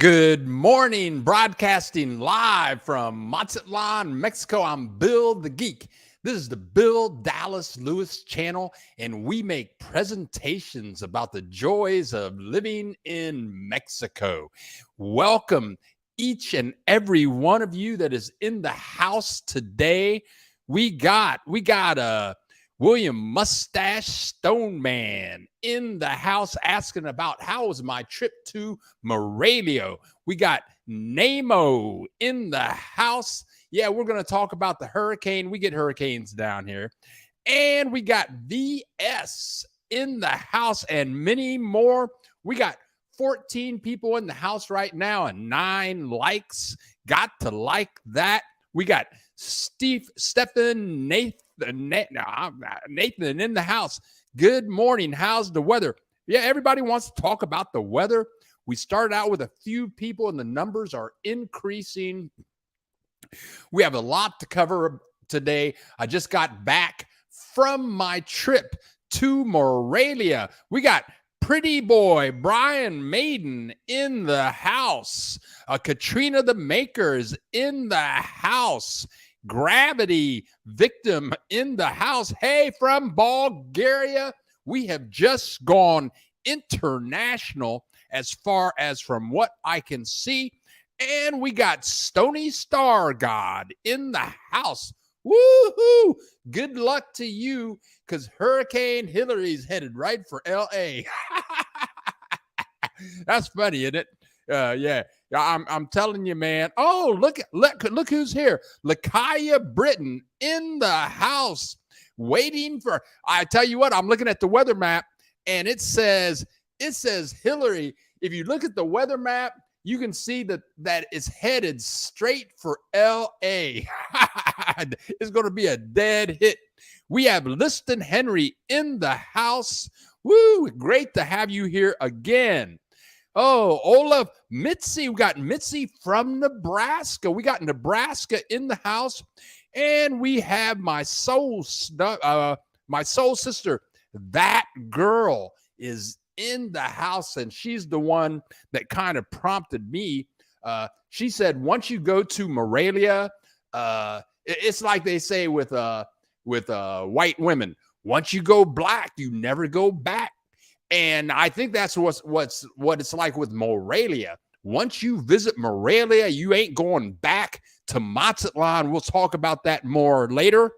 Good morning, broadcasting live from Mazatlan, Mexico. I'm Bill the Geek. This is the Bill Dallas Lewis channel, and we make presentations about the joys of living in Mexico. Welcome, each and every one of you that is in the house today. We got William Mustache Stoneman in the house asking about how was my trip to Morelia. We got Nemo in the house. Yeah, we're going to talk about the hurricane. We get hurricanes down here. And we got VS in the house and many more. We got 14 people in the house right now and 9 likes. Got to like that. We got Stephen Nathan in the house. Good morning. How's the weather? Yeah, everybody wants to talk about the weather. We started out with a few people and the numbers are increasing. We have a lot to cover today. I just got back from my trip to Morelia. We got pretty boy Brian Maiden in the house. Katrina the Makers in the house. Gravity victim in the house. Hey, from Bulgaria, we have just gone international as far as from what I can see. And we got Stony Star God in the house. Woohoo! Good luck to you, because Hurricane Hillary's headed right for LA. That's funny, isn't it? Yeah. I'm telling you, man. Oh, look who's here. Lakaya Britton in the house waiting for. I tell you what, I'm looking at the weather map and it says Hillary. If you look at the weather map, you can see that it's headed straight for LA. It's going to be a dead hit. We have Liston Henry in the house. Woo, great to have you here again. Oh, Olaf Mitzi. We got Mitzi from Nebraska. We got Nebraska in the house. And we have my soul sister. That girl is in the house, and she's the one that kind of prompted me. She said, once you go to Morelia, it's like they say with white women, once you go black, you never go back. And I think that's what it's like with Morelia. Once you visit Morelia, you ain't going back to Mazatlan. We'll talk about that more later.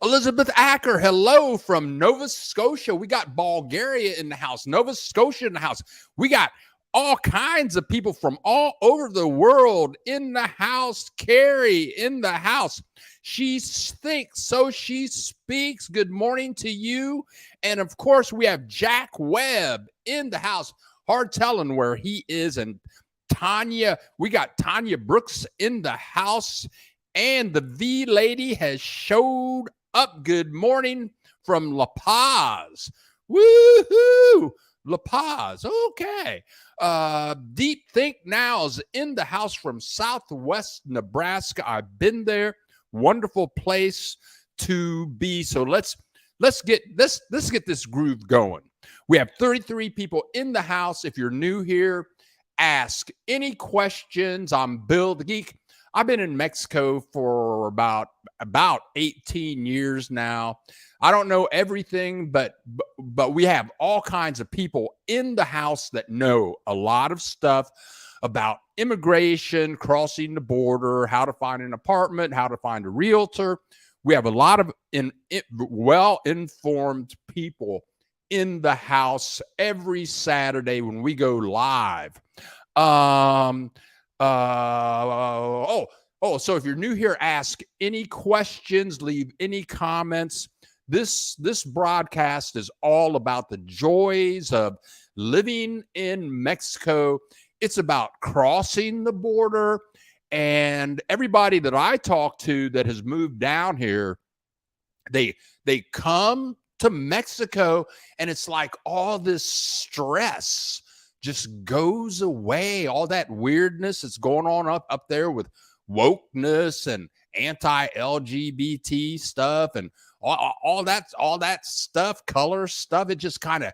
Elizabeth Acker, hello from Nova Scotia. We got Bulgaria in the house, Nova Scotia in the house. We got all kinds of people from all over the world in the house. Carrie in the house. She thinks, so she speaks. Good morning to you. And of course, we have Jack Webb in the house. Hard telling where he is. And Tanya, we got Tanya Brooks in the house. And the V lady has showed up. Good morning from La Paz. Woohoo! La Paz. Okay. Deep Think Now's in the house from Southwest Nebraska. I've been there. Wonderful place to be. So let's get this groove going. We have 33 people in the house. If you're new here, ask any questions. I'm Bill the Geek. I've been in Mexico for about 18 years now. I don't know everything, but we have all kinds of people in the house that know a lot of stuff about immigration, crossing the border, how to find an apartment, how to find a realtor. We have a lot of well-informed people in the house every Saturday when we go live. So if you're new here, ask any questions, leave any comments. This broadcast is all about the joys of living in Mexico. It's about crossing the border, and everybody that I talk to that has moved down here, they come to Mexico, and it's like all this stress just goes away. All that weirdness that's going on up there with wokeness and anti-LGBT stuff and all that stuff, color stuff, it just kind of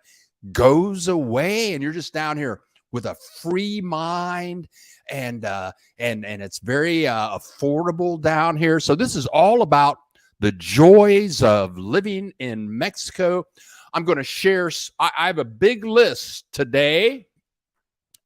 goes away, and you're just down here with a free mind, and it's very affordable down here. So this is all about the joys of living in Mexico. I'm going to share. I have a big list today.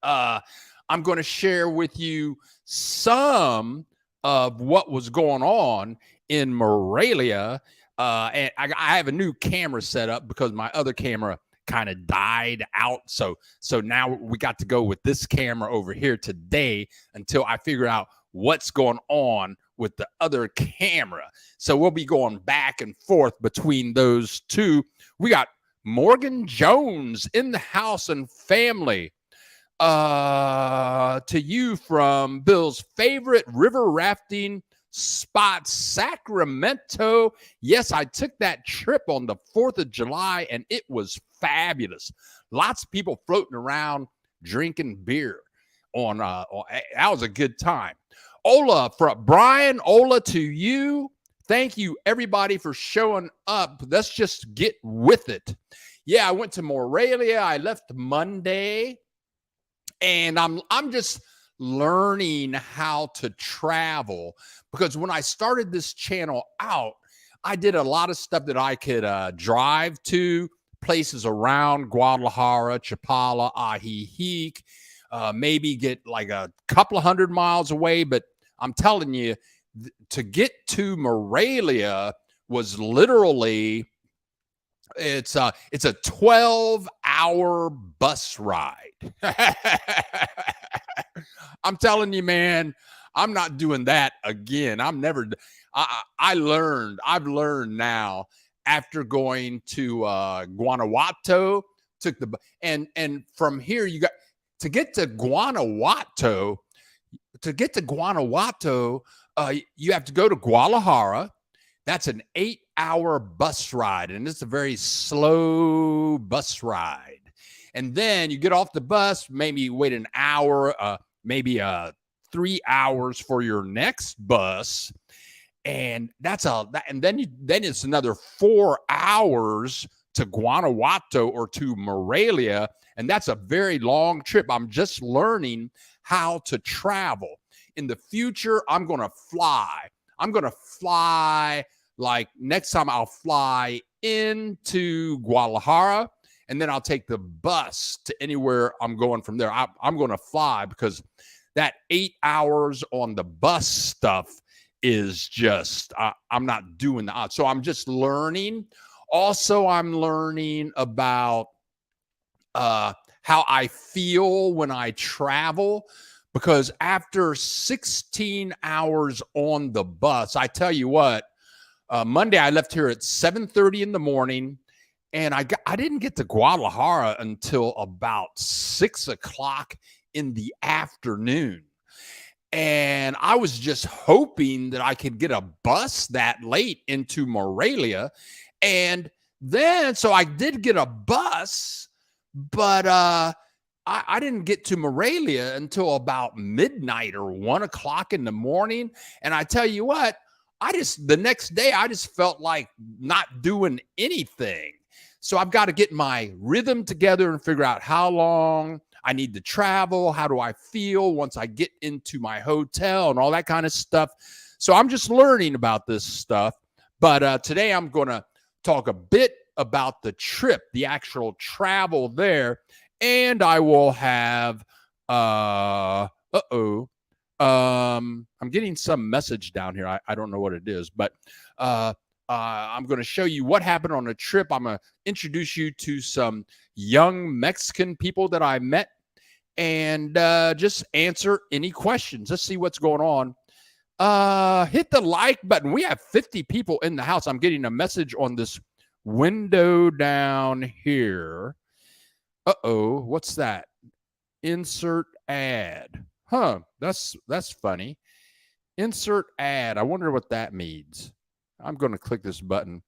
I'm going to share with you some of what was going on in Morelia. And I have a new camera set up because my other camera kind of died out. So now we got to go with this camera over here today until I figure out what's going on with the other camera. So we'll be going back and forth between those two. We got Morgan Jones in the house and family. To you from Bill's favorite river rafting spot, Sacramento. Yes, I took that trip on the 4th of July and it was fabulous. Lots of people floating around drinking beer on that was a good time. Ola, from Brian, Ola to you. Thank you everybody for showing up. Let's just get with it. Yeah, I went to Morelia. I left Monday. And I'm just learning how to travel, because when I started this channel out, I did a lot of stuff that I could drive to places around Guadalajara, Chapala, Ajijic, maybe get like a couple of 100 miles away. But I'm telling you, to get to Morelia was literally it's a 12-hour bus ride. I'm telling you, man, I'm not doing that again. I've learned now after going to Guanajuato, and from here you got to get to Guanajuato. You have to go to Guadalajara. That's an 8-hour bus ride, and it's a very slow bus ride. And then you get off the bus, maybe wait an hour, maybe 3 hours for your next bus, and and then it's another 4 hours to Guanajuato or to Morelia, and that's a very long trip. I'm just learning how to travel. In the future, I'm going to fly. Like next time I'll fly into Guadalajara, and then I'll take the bus to anywhere I'm going from there. I'm going to fly, because that 8 hours on the bus stuff is just, I'm not doing that. So I'm just learning. Also, I'm learning about how I feel when I travel, because after 16 hours on the bus, I tell you what, Monday I left here at 7:30 in the morning, and I didn't get to Guadalajara until about 6 o'clock in the afternoon. And I was just hoping that I could get a bus that late into Morelia. And then, so I did get a bus, but I didn't get to Morelia until about midnight or 1 o'clock in the morning. And I tell you what, the next day, I just felt like not doing anything. So I've got to get my rhythm together and figure out how long I need to travel. How do I feel once I get into my hotel and all that kind of stuff. So I'm just learning about this stuff. But today I'm going to talk a bit about the trip, the actual travel there. And I will have, I'm getting some message down here. I don't know what it is, but I'm going to show you what happened on a trip. I'm going to introduce you to some young Mexican people that I met, and just answer any questions. Let's see what's going on. Hit the like button. We have 50 people in the house. I'm getting a message on this window down here. What's that? Insert ad. Huh, that's funny. Insert ad. I wonder what that means. I'm going to click this button.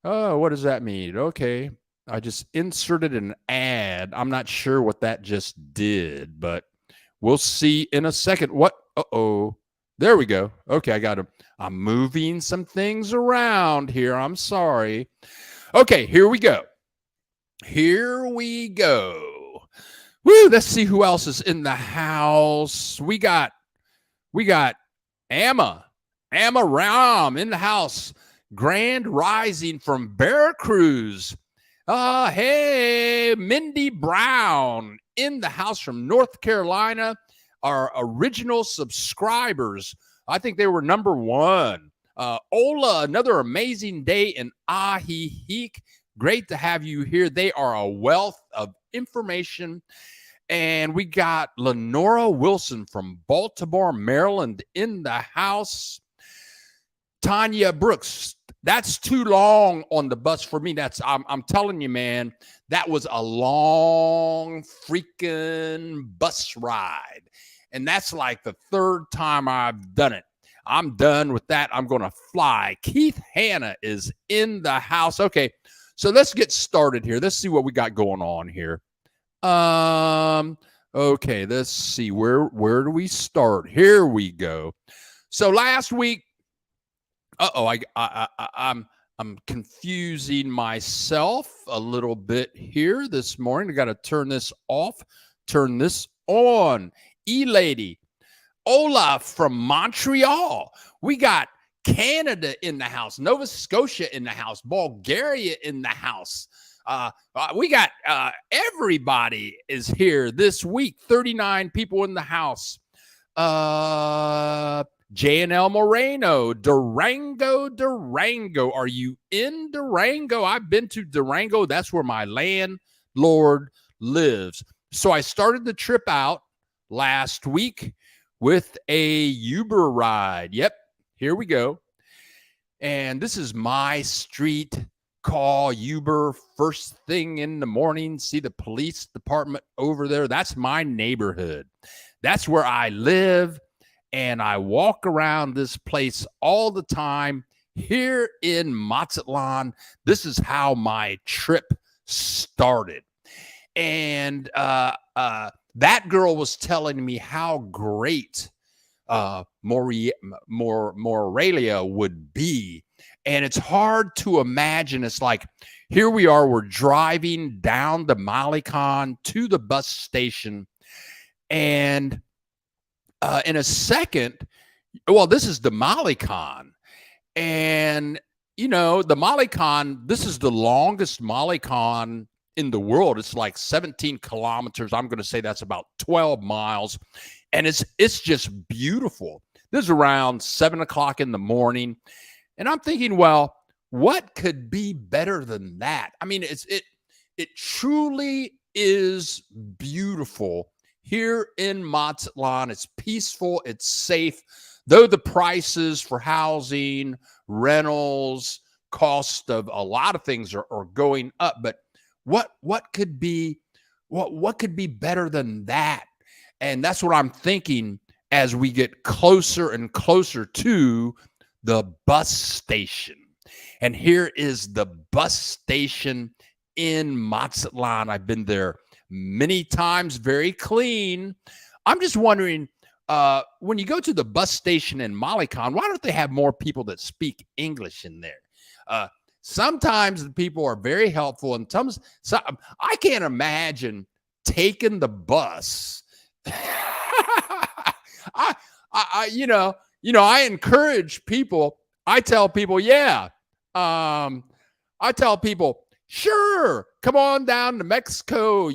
Oh, what does that mean? Okay. I just inserted an ad. I'm not sure what that just did, but we'll see in a second. What? There we go. Okay, I got him. I'm moving some things around here. I'm sorry. Okay, here we go. Woo, let's see who else is in the house. We got Amma Ram in the house. Grand Rising from Veracruz. Hey, Mindy Brown in the house from North Carolina. Our original subscribers. I think they were number one. Ola, another amazing day in Ahiheek. Great to have you here. They are a wealth of information. And we got Lenora Wilson from Baltimore, Maryland in the house. Tanya Brooks, that's too long on the bus for me. I'm telling you, man, that was a long freaking bus ride. And that's like the third time I've done it. I'm done with that. I'm going to fly. Keith Hanna is in the house. Okay, so let's get started here. Let's see what we got going on here. Okay, let's see. Where do we start? Here we go. So last week, I'm confusing myself a little bit here this morning. I got to turn this off, turn this on. E-Lady, Olaf from Montreal. We got Canada in the house, Nova Scotia in the house, Bulgaria in the house. We got everybody is here this week. 39 people in the house. J&L Moreno, Durango. Are you in Durango? I've been to Durango. That's where my landlord lives. So I started the trip out last week with a Uber ride. Yep, here we go. And this is my street. Call Uber first thing in the morning. See the police department over there. That's my neighborhood. That's where I live. And I walk around this place all the time here in Mazatlan. This is how my trip started. And that girl was telling me how great Morelia would be. And it's hard to imagine. It's like, here we are, we're driving down the Malecon to the bus station. And in a second, well, this is the Malecon. And, you know, the Malecon, this is the longest Malecon in the world. It's like 17 kilometers. I'm going to say that's about 12 miles. And it's just beautiful. This is around 7 o'clock in the morning. And I'm thinking, well, what could be better than that? I mean, it truly is beautiful here in Mazatlan. It's peaceful. It's safe. Though the prices for housing, rentals, cost of a lot of things are going up. But what could be better than that? And that's what I'm thinking as we get closer and closer to the bus station. And here is the bus station in Mazatlan. I've been there many times, very clean. I'm just wondering, when you go to the bus station in Malecon, why don't they have more people that speak English in there? Sometimes the people are very helpful, and I can't imagine taking the bus. I encourage people. I tell people, sure, come on down to Mexico,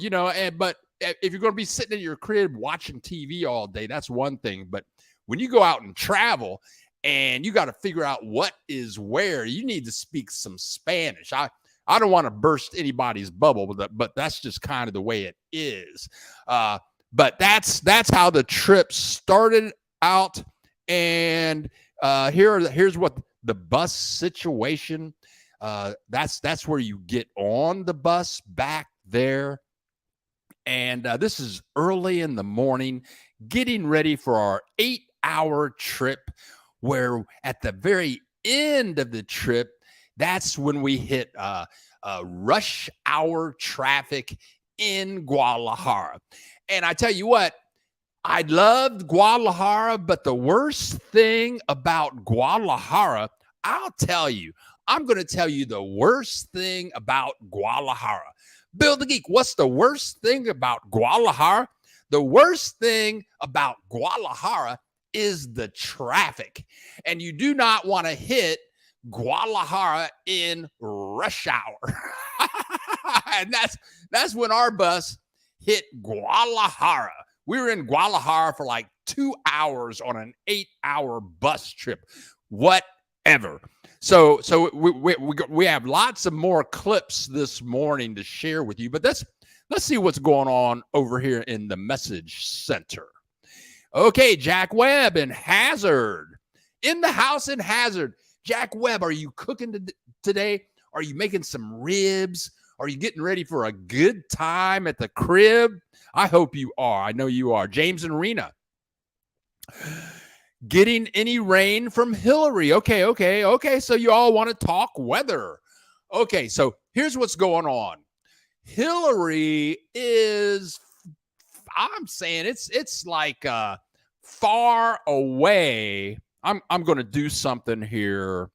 but if you're going to be sitting in your crib watching TV all day, that's one thing. But when you go out and travel and you got to figure out what is where, you need to speak some Spanish. I don't want to burst anybody's bubble, but that's just kind of the way it is. But that's how the trip started out. And here's what the bus situation. That's where you get on the bus back there. And this is early in the morning, getting ready for our 8-hour trip, where at the very end of the trip, that's when we hit rush hour traffic in Guadalajara. And I tell you what, I loved Guadalajara, but the worst thing about Guadalajara, I'm going to tell you the worst thing about Guadalajara. Bill the Geek, what's the worst thing about Guadalajara? The worst thing about Guadalajara is the traffic. And you do not want to hit Guadalajara in rush hour. And that's when our bus hit Guadalajara. We were in Guadalajara for like 2 hours on an 8-hour bus trip. Whatever. So we have lots of more clips this morning to share with you, but let's see what's going on over here in the message center. Okay, Jack Webb in Hazard. In the house in Hazard. Jack Webb, are you cooking today? Are you making some ribs? Are you getting ready for a good time at the crib? I hope you are. I know you are. James and Rena. Getting any rain from Hillary. Okay. So you all want to talk weather. Okay, so here's what's going on. Hillary is, I'm saying it's like far away. I'm going to do something here.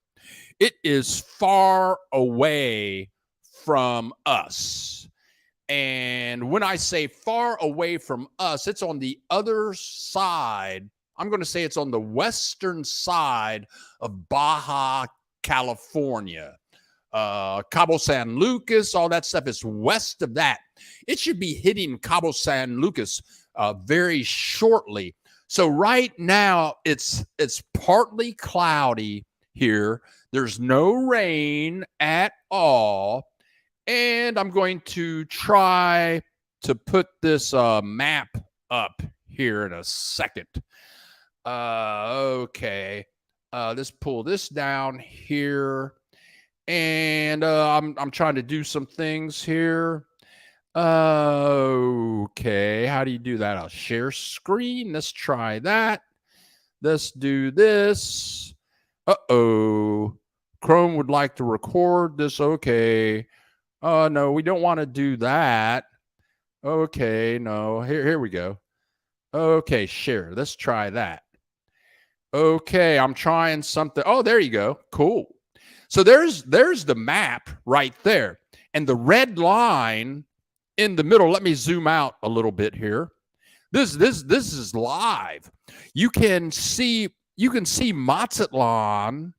It is far away from us. And when I say far away from us, it's on the other side. I'm going to say it's on the western side of Baja California. Cabo San Lucas, all that stuff is west of that. It should be hitting Cabo San Lucas very shortly. So right now it's partly cloudy here. There's no rain at all. And I'm going to try to put this map up here in a second. Okay. Let's pull this down here. And I'm trying to do some things here. Okay, how do you do that? I'll share screen. Let's try that. Let's do this. Uh-oh. Chrome would like to record this. Okay. No, we don't want to do that. Okay, no. Here we go. Okay, share. Let's try that. Okay, I'm trying something. Oh, there you go. Cool. So there's the map right there. And the red line in the middle, let me zoom out a little bit here. This is live. You can see Mazatlan.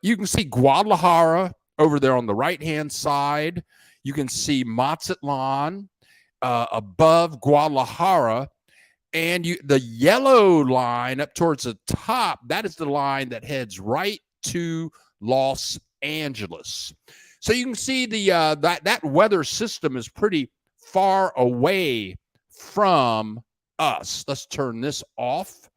You can see Guadalajara over there on the right-hand side. You can see Mazatlan above Guadalajara. And the yellow line up towards the top, that is the line that heads right to Los Angeles. So you can see the that weather system is pretty far away from us. Let's turn this off.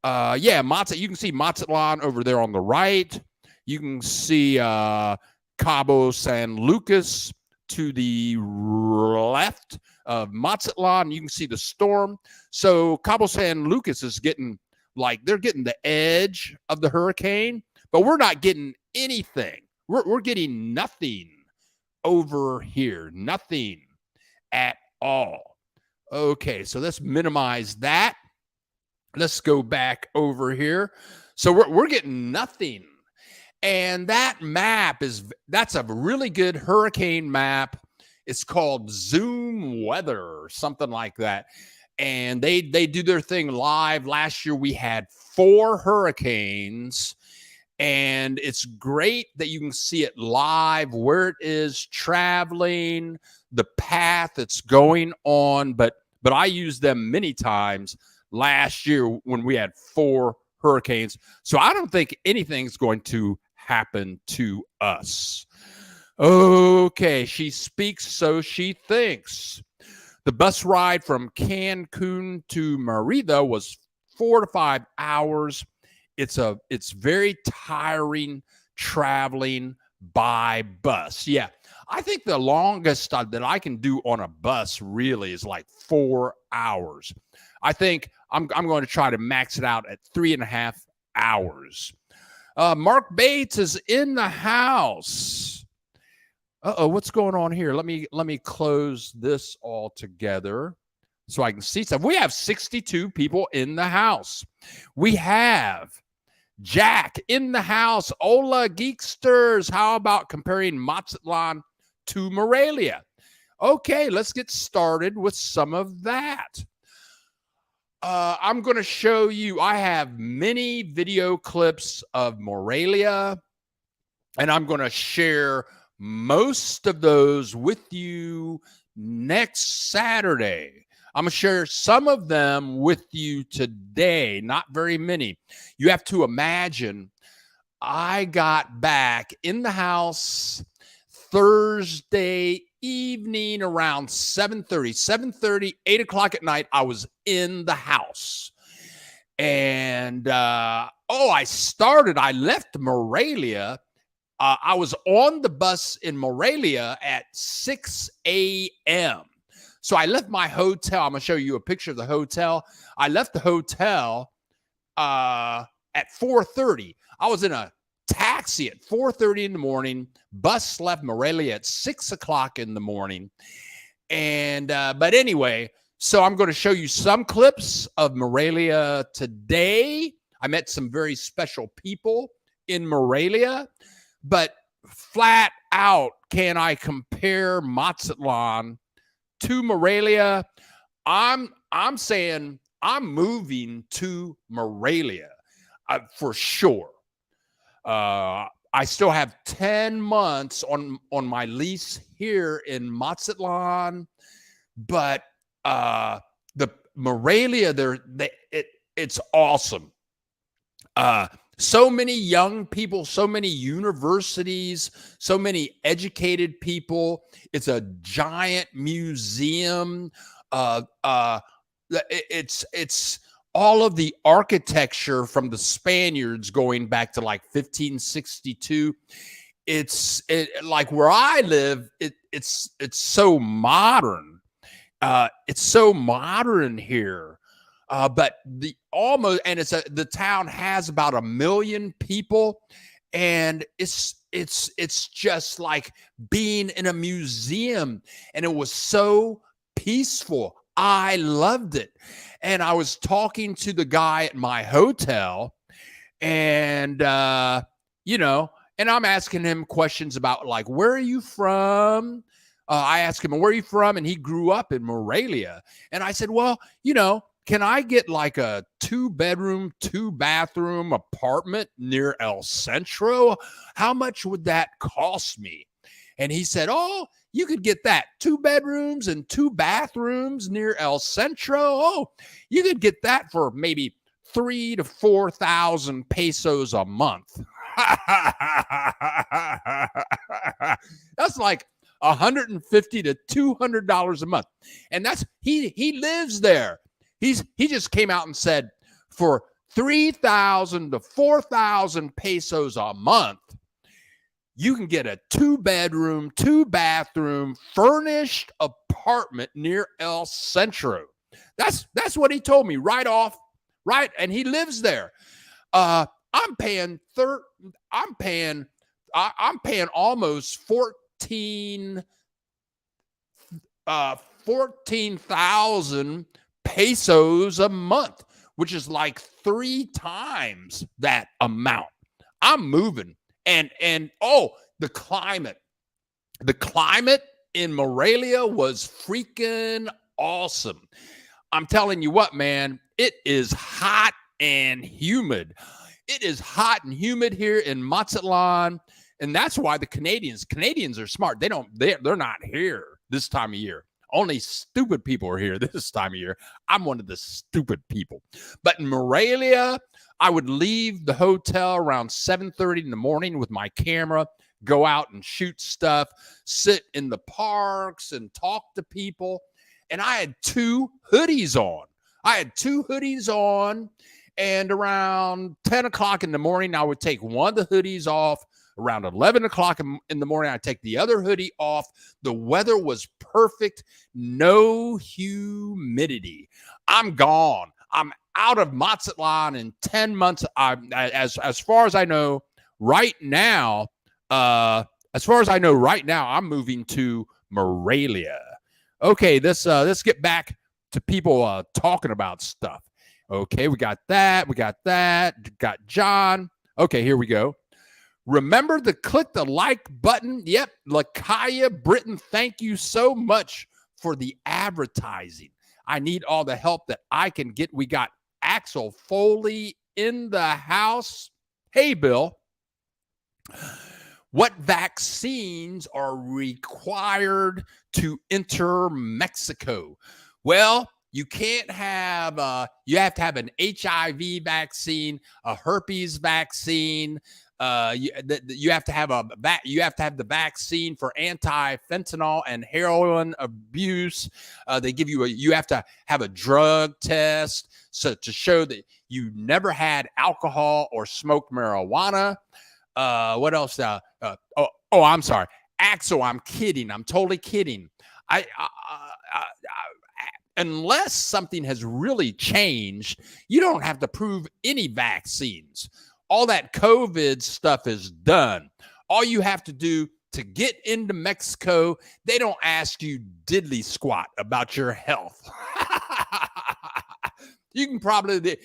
You can see Mazatlan over there on the right. You can see Cabo San Lucas to the left of Mazatlan. You can see the storm. So Cabo San Lucas is getting they're getting the edge of the hurricane, but we're not getting anything. We're getting nothing over here. Nothing at all. Okay, so let's minimize that. Let's go back over here. So we're getting nothing. And that map that's a really good hurricane map. It's called Zoom Weather or something like that. And they do their thing live. Last year we had 4 hurricanes. And it's great that you can see it live, where it is traveling, the path it's going on. But I used them many times last year when we had 4 hurricanes. So I don't think anything's going to happen to us. Okay, she speaks, so she thinks. The bus ride from Cancun to Merida was 4 to 5 hours. It's very tiring traveling by bus. Yeah, I think the longest that I can do on a bus really is like 4 hours. I think I'm going to try to max it out at 3.5 hours. Mark Bates is in the house. What's going on here? Let me close this all together so I can see stuff. We have 62 people in the house. We have Jack in the house. Hola, Geeksters. How about comparing Mazatlan to Morelia? Okay, let's get started with some of that. I'm going to show you, I have many video clips of Morelia, and I'm going to share most of those with you next Saturday. I'm going to share some of them with you today, not very many. You have to imagine I got back in the house Thursday evening around 7:30, 8 o'clock at night. I was in the house. And I left Morelia. I was on the bus in Morelia at 6 a.m. So I left my hotel. I'm going to show you a picture of the hotel. I left the hotel at 4:30. I was in a taxi at 4:30 in the morning. Bus left Morelia at 6 o'clock in the morning. And but anyway, so I'm going to show you some clips of Morelia today. I met some very special people in Morelia, but flat out, can I compare Mazatlan to Morelia? I'm saying I'm moving to Morelia for sure. I still have 10 months on my lease here in Mazatlan, but the Morelia it's awesome. So many young people, so many universities, so many educated people. It's a giant museum. It's all of the architecture from the Spaniards going back to like 1562. It's like where I live. It's so modern. It's so modern here. But the town has about 1 million people, and it's just like being in a museum, and it was so peaceful. I loved it. And I was talking to the guy at my hotel, and and I'm asking him questions about like, where are you from? I asked him, where are you from? And he grew up in Morelia. And I said, well, can I get like a 2-bedroom, 2-bathroom apartment near El Centro? How much would that cost me? And he said, oh, you could get that 2 bedrooms and 2 bathrooms near El Centro. Oh, you could get that for maybe 3,000 to 4,000 pesos a month. That's like $150 to $200 a month. And that's he lives there. He just came out and said for 3,000 to 4,000 pesos a month, you can get a 2-bedroom, 2-bathroom furnished apartment near El Centro. That's what he told me right off, right? And he lives there. I'm paying almost 14,000 pesos a month, which is like 3 times that amount. I'm moving. And the climate in Morelia was freaking awesome. I'm telling you what, man, it is hot and humid. It is hot and humid here in Mazatlan, and that's why the Canadians are smart. They're not here this time of year. Only stupid people are here this time of year. I'm one of the stupid people. But in Morelia, I would leave the hotel around 7:30 in the morning with my camera, go out and shoot stuff, sit in the parks and talk to people. And I had 2 hoodies on. And around 10 o'clock in the morning, I would take one of the hoodies off. Around 11 o'clock in the morning, I'd take the other hoodie off. The weather was perfect. No humidity. I'm gone. I'm out of Mazatlan in 10 months. As far as I know right now, I'm moving to Morelia. Okay, let's get back to people talking about stuff. Okay, we got that. Got John. Okay, here we go. Remember to click the like button. Yep, Lakaya Britton, thank you so much for the advertising. I need all the help that I can get. We got Axel Foley in the house. Hey, Bill, what vaccines are required to enter Mexico? Well, you can't have, you have to have an HIV vaccine, a herpes vaccine. You have to have the vaccine for anti-fentanyl and heroin abuse. They give you you have to have a drug test to show that you never had alcohol or smoked marijuana. What else? I'm sorry, Axel. I'm kidding. I'm totally kidding. Unless something has really changed, you don't have to prove any vaccines. All that COVID stuff is done. All you have to do to get into Mexico, they don't ask you diddly squat about your health. You could probably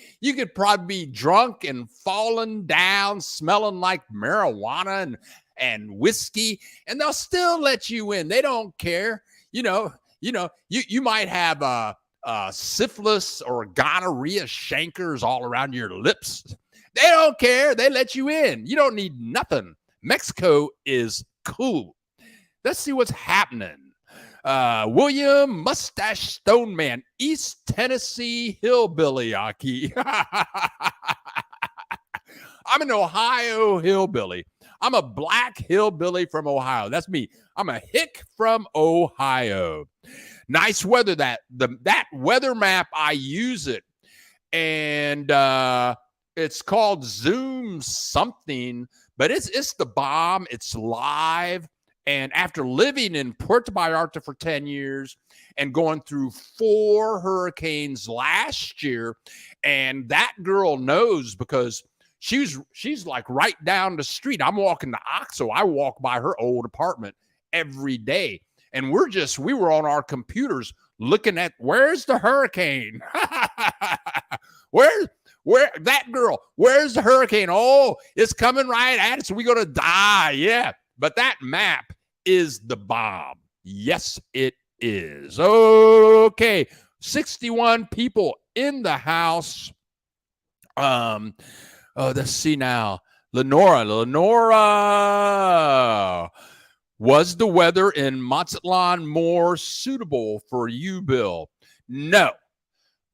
be drunk and falling down, smelling like marijuana and whiskey, and they'll still let you in. They don't care. You might have syphilis or gonorrhea chancres all around your lips. They don't care. They let you in. You don't need nothing. Mexico is cool. Let's see what's happening. William Mustache Stoneman, East Tennessee hillbilly, Aki. I'm an Ohio hillbilly. I'm a black hillbilly from Ohio. That's me. I'm a hick from Ohio. Nice weather. That weather map, I use it. And it's called Zoom something, but it's the bomb. It's live. And after living in Puerto Vallarta for 10 years and going through 4 hurricanes last year, and that girl knows because she's like right down the street. I'm walking to Oxo. I walk by her old apartment every day. And we were on our computers looking at where's the hurricane? Where that girl, where's the hurricane? Oh, it's coming right at us. We're going to die. Yeah. But that map is the bomb. Yes, it is. Okay. 61 people in the house. Let's see now. Lenora. Was the weather in Mazatlan more suitable for you, Bill? No.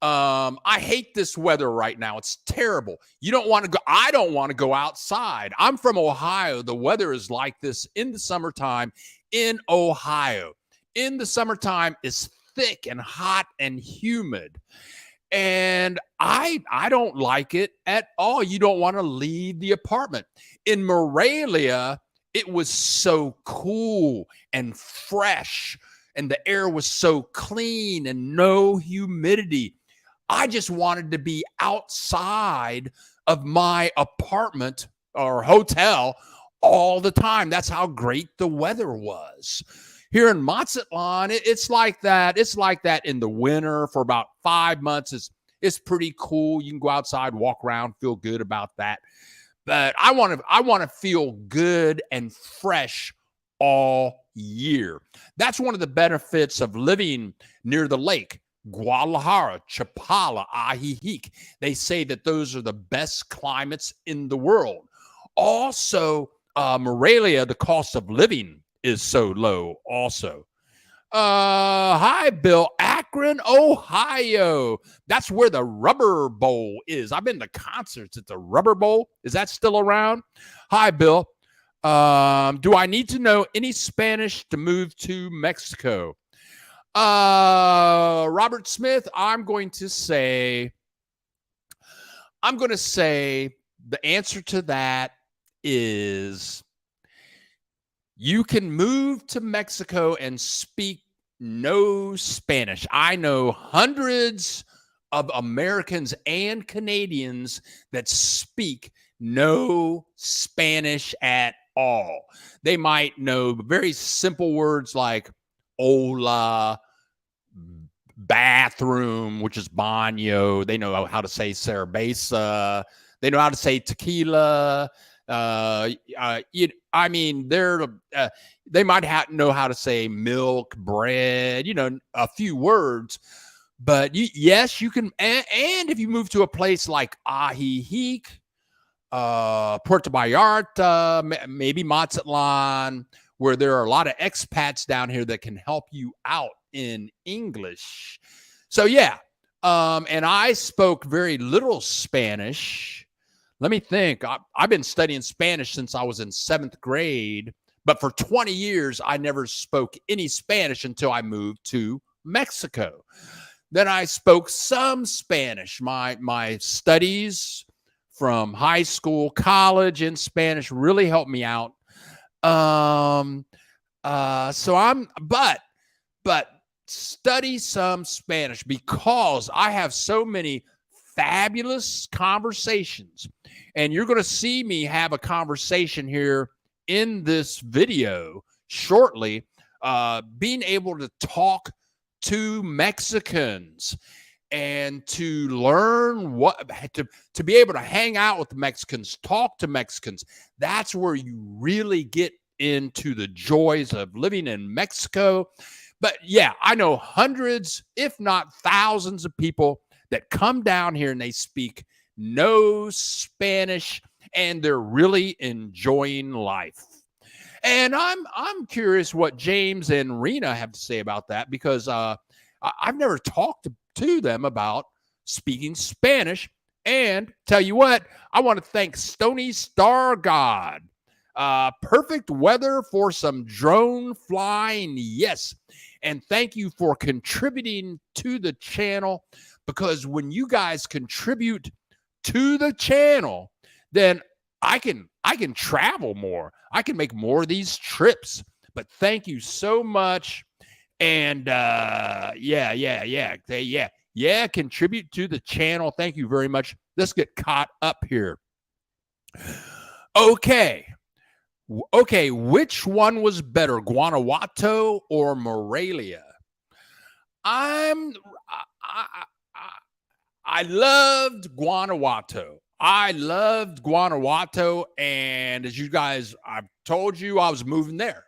I hate this weather right now. It's terrible. You don't want to go. I don't want to go outside. I'm from Ohio. The weather is like this in the summertime in Ohio. In the summertime, it's thick and hot and humid. And I don't like it at all. You don't want to leave the apartment. In Morelia, it was so cool and fresh, and the air was so clean and no humidity. I just wanted to be outside of my apartment or hotel all the time. That's how great the weather was. Here in Mazatlan, it's like that. It's like that in the winter for about 5 months. It's pretty cool. You can go outside, walk around, feel good about that. But I want to feel good and fresh all year. That's one of the benefits of living near the lake. Guadalajara, Chapala, Ajijic. They say that those are the best climates in the world. Also, Morelia, the cost of living is so low also. Hi, Bill. Akron, Ohio. That's where the Rubber Bowl is. I've been to concerts at the Rubber Bowl. Is that still around? Hi, Bill. Do I need to know any Spanish to move to Mexico? Robert Smith, I'm going to say the answer to that is you can move to Mexico and speak no Spanish. I know hundreds of Americans and Canadians that speak no Spanish at all. They might know very simple words like hola, bathroom, which is baño. They know how to say cerveza. They know how to say tequila. I mean, they might know how to say milk, bread, a few words. But yes, you can. And if you move to a place like Ajijic, Puerto Vallarta, maybe Mazatlan, where there are a lot of expats down here that can help you out in English. So yeah, and I spoke very little Spanish. Let me think. I've been studying Spanish since I was in 7th grade, but for 20 years, I never spoke any Spanish until I moved to Mexico. Then I spoke some Spanish. My studies from high school, college in Spanish really helped me out. But study some Spanish because I have so many fabulous conversations. And you're going to see me have a conversation here in this video shortly, being able to talk to Mexicans and to learn to be able to hang out with Mexicans, talk to Mexicans. That's where you really get into the joys of living in Mexico. But yeah, I know hundreds, if not thousands of people that come down here and they speak no Spanish and they're really enjoying life. And I'm curious what James and Rena have to say about that, because I've never talked to them about speaking Spanish. And tell you what, I want to thank Stony Star God. Perfect weather for some drone flying. Yes. And thank you for contributing to the channel, because when you guys contribute to the channel, then I can travel more. I can make more of these trips. But thank you so much. And contribute to the channel. Thank you very much. Let's get caught up here. Okay, which one was better, Guanajuato or Morelia? I loved Guanajuato. And as you guys, I've told you, I was moving there.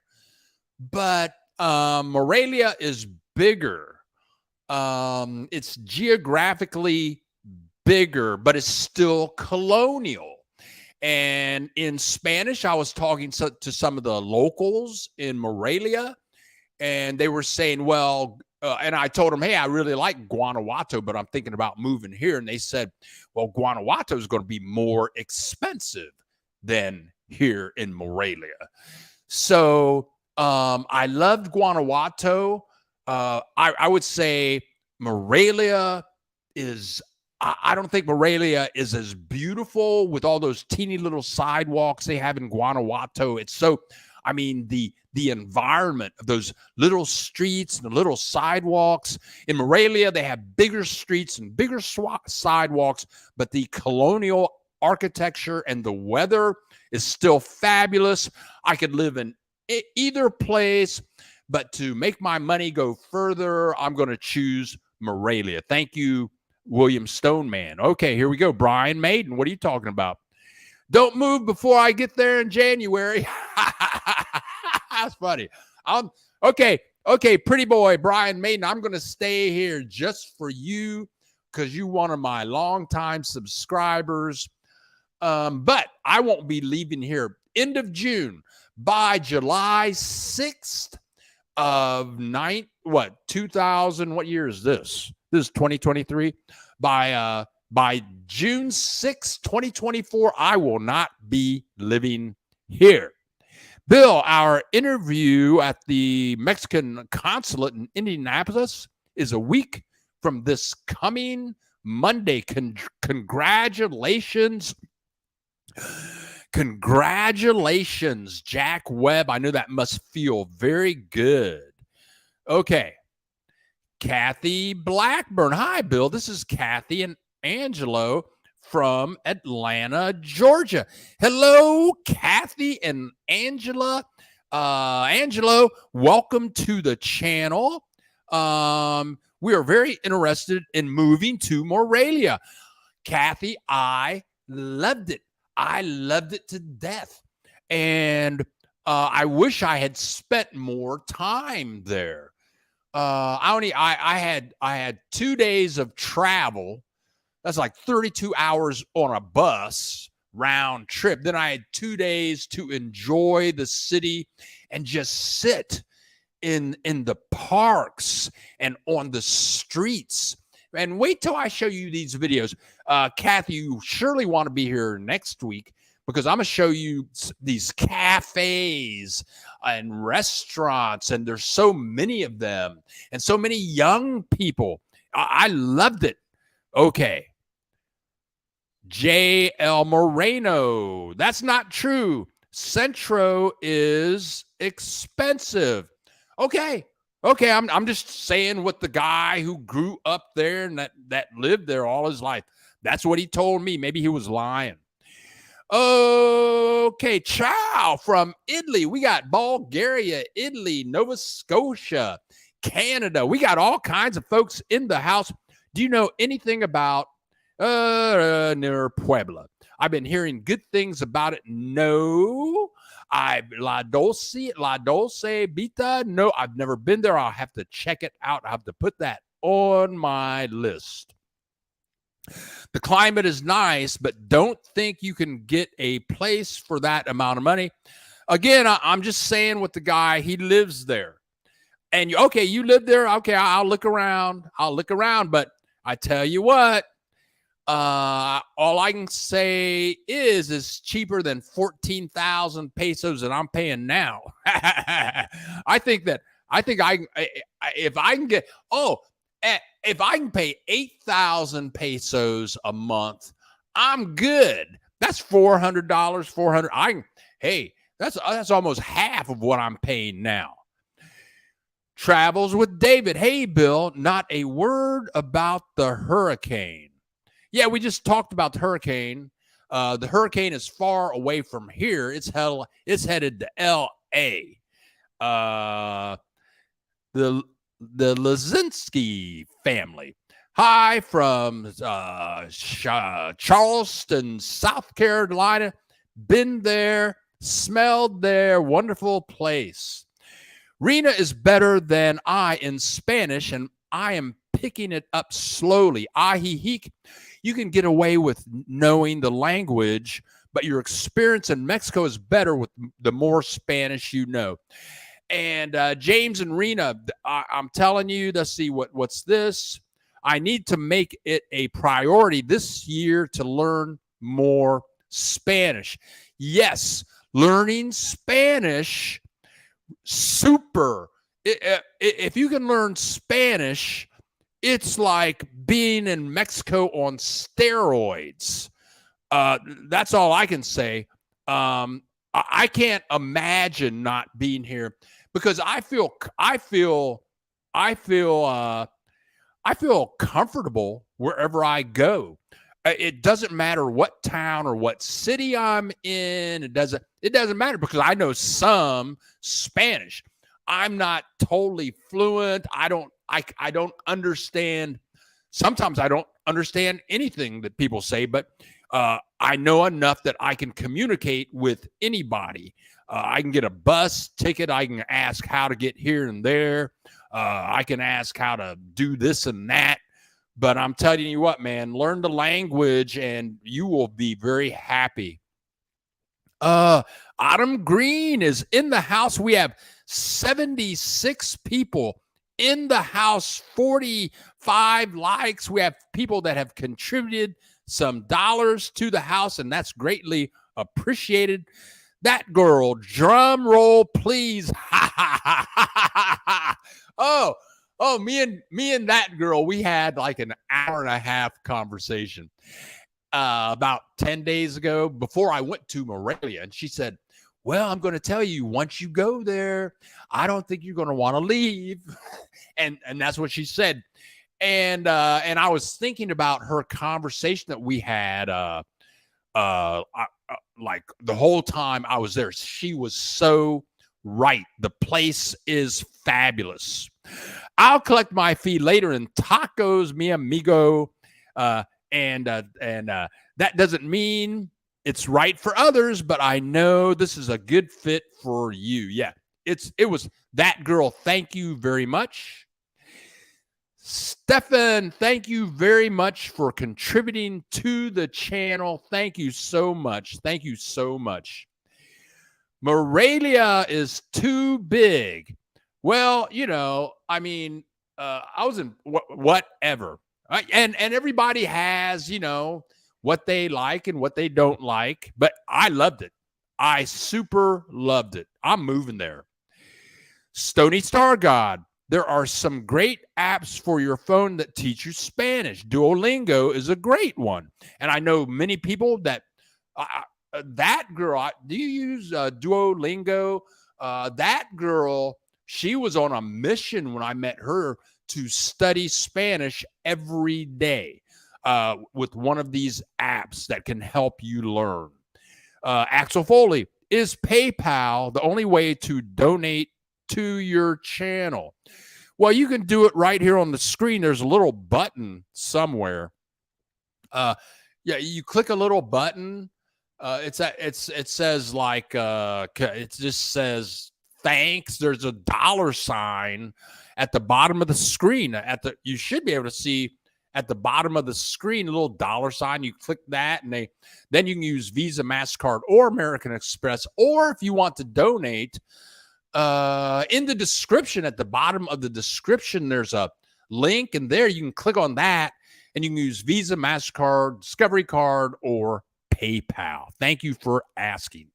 But Morelia is bigger. It's geographically bigger, but it's still colonial. And in Spanish, I was talking to some of the locals in Morelia, and they were saying, well, and I told them, hey, I really like Guanajuato, but I'm thinking about moving here. And they said, well, Guanajuato is going to be more expensive than here in Morelia. So I loved Guanajuato. I would say Morelia is, I don't think Morelia is as beautiful with all those teeny little sidewalks they have in Guanajuato. It's so, I mean, the environment of those little streets and the little sidewalks. In Morelia, they have bigger streets and bigger sidewalks, but the colonial architecture and the weather is still fabulous. I could live in either place, but to make my money go further, I'm going to choose Morelia. Thank you, William Stoneman. Okay, here we go. Brian Maiden, what are you talking about? Don't move before I get there in January. That's funny. Okay, pretty boy, Brian Maiden, I'm going to stay here just for you because you're one of my longtime subscribers. But I won't be leaving here end of June. By July 6th of 2000, what year is this? This is 2023. By June 6, 2024, I will not be living here. Bill, our interview at the Mexican consulate in Indianapolis is a week from this coming Monday. Congratulations. Congratulations, Jack Webb. I know that must feel very good. Okay. Kathy Blackburn. Hi, Bill. This is Kathy and Angelo from Atlanta, Georgia. Hello, Kathy and Angela. Angelo, welcome to the channel. We are very interested in moving to Morelia. Kathy, I loved it. I loved it to death. And I wish I had spent more time there. I had 2 days of travel. That's like 32 hours on a bus round trip. Then I had 2 days to enjoy the city and just sit in the parks and on the streets. And wait till I show you these videos. Kathy, you surely want to be here next week because I'm going to show you these cafes and restaurants, and there's so many of them and so many young people. I loved it. Okay. J.L. Moreno. That's not true. Centro is expensive. Okay. I'm just saying what the guy who grew up there and that lived there all his life. That's what he told me. Maybe he was lying. Okay, ciao from Italy. We got Bulgaria, Italy, Nova Scotia, Canada. We got all kinds of folks in the house. Do you know anything about near Puebla? I've been hearing good things about it. No. La Dulce Vita. No, I've never been there. I'll have to check it out. I have to put that on my list. The climate is nice, but don't think you can get a place for that amount of money. Again, I'm just saying what the guy, he lives there. And you live there. Okay, I'll look around. But I tell you what, all I can say is it's cheaper than 14,000 pesos that I'm paying now. If I can pay 8,000 pesos a month, I'm good. That's $400, 400. That's almost half of what I'm paying now. Travels with David. Hey, Bill, not a word about the hurricane. Yeah, we just talked about the hurricane. The hurricane is far away from here. It's headed to L.A. The Lazinski family. Hi from Charleston, South Carolina. Been there, smelled there. Wonderful place. Rena is better than I in Spanish, and I am picking it up slowly. Ahihic. You can get away with knowing the language, but your experience in Mexico is better with the more Spanish you know. And James and Rena, I'm telling you, let's see what's this. I need to make it a priority this year to learn more Spanish. Yes, learning Spanish, super. If you can learn Spanish, it's like being in Mexico on steroids. That's all I can say. I can't imagine not being here because I feel comfortable wherever I go. It doesn't matter what town or what city I'm in. It doesn't matter because I know some Spanish. I'm not totally fluent. I don't understand. Sometimes I don't understand anything that people say, but I know enough that I can communicate with anybody. I can get a bus ticket. I can ask how to get here and there. I can ask how to do this and that. But I'm telling you what, man, learn the language and you will be very happy. Autumn Green is in the house. We have 76 people in the house, 45 likes. We have people that have contributed some dollars to the house, and that's greatly appreciated. That girl, drum roll, please. Ha ha ha ha ha ha. Oh, me and that girl, we had like an hour and a half conversation about 10 days ago before I went to Morelia. And she said, well, I'm going to tell you, once you go there, I don't think you're going to want to leave. and that's what she said. And I was thinking about her conversation that we had like the whole time I was there. She was so right. The place is fabulous. I'll collect my fee later in tacos, mi amigo. And that doesn't mean It's right for others, but I know this is a good fit for you. Yeah, it was that girl. Thank you very much. Stefan, thank you very much for contributing to the channel. Thank you so much. Thank you so much. Morelia is too big. Well, I mean, I was in whatever. And everybody has, what they like and what they don't like. But I loved it. I super loved it. I'm moving there. Stony Star God. There are some great apps for your phone that teach you Spanish. Duolingo is a great one. And I know many people that that girl, do you use Duolingo? That girl, she was on a mission when I met her to study Spanish every day with one of these apps that can help you learn. Axel Foley, is PayPal the only way to donate to your channel? Well, you can do it right here on the screen. There's a little button somewhere. You click a little button. It says like it just says thanks. There's a $sign at the bottom of the screen. You should be able to see at the bottom of the screen a little $sign. You click that, and then you can use Visa, MasterCard, or American Express. Or if you want to donate, in the description, at the bottom of the description, there's a link, and there you can click on that, and you can use Visa, MasterCard, Discovery Card, or PayPal. Thank you for asking.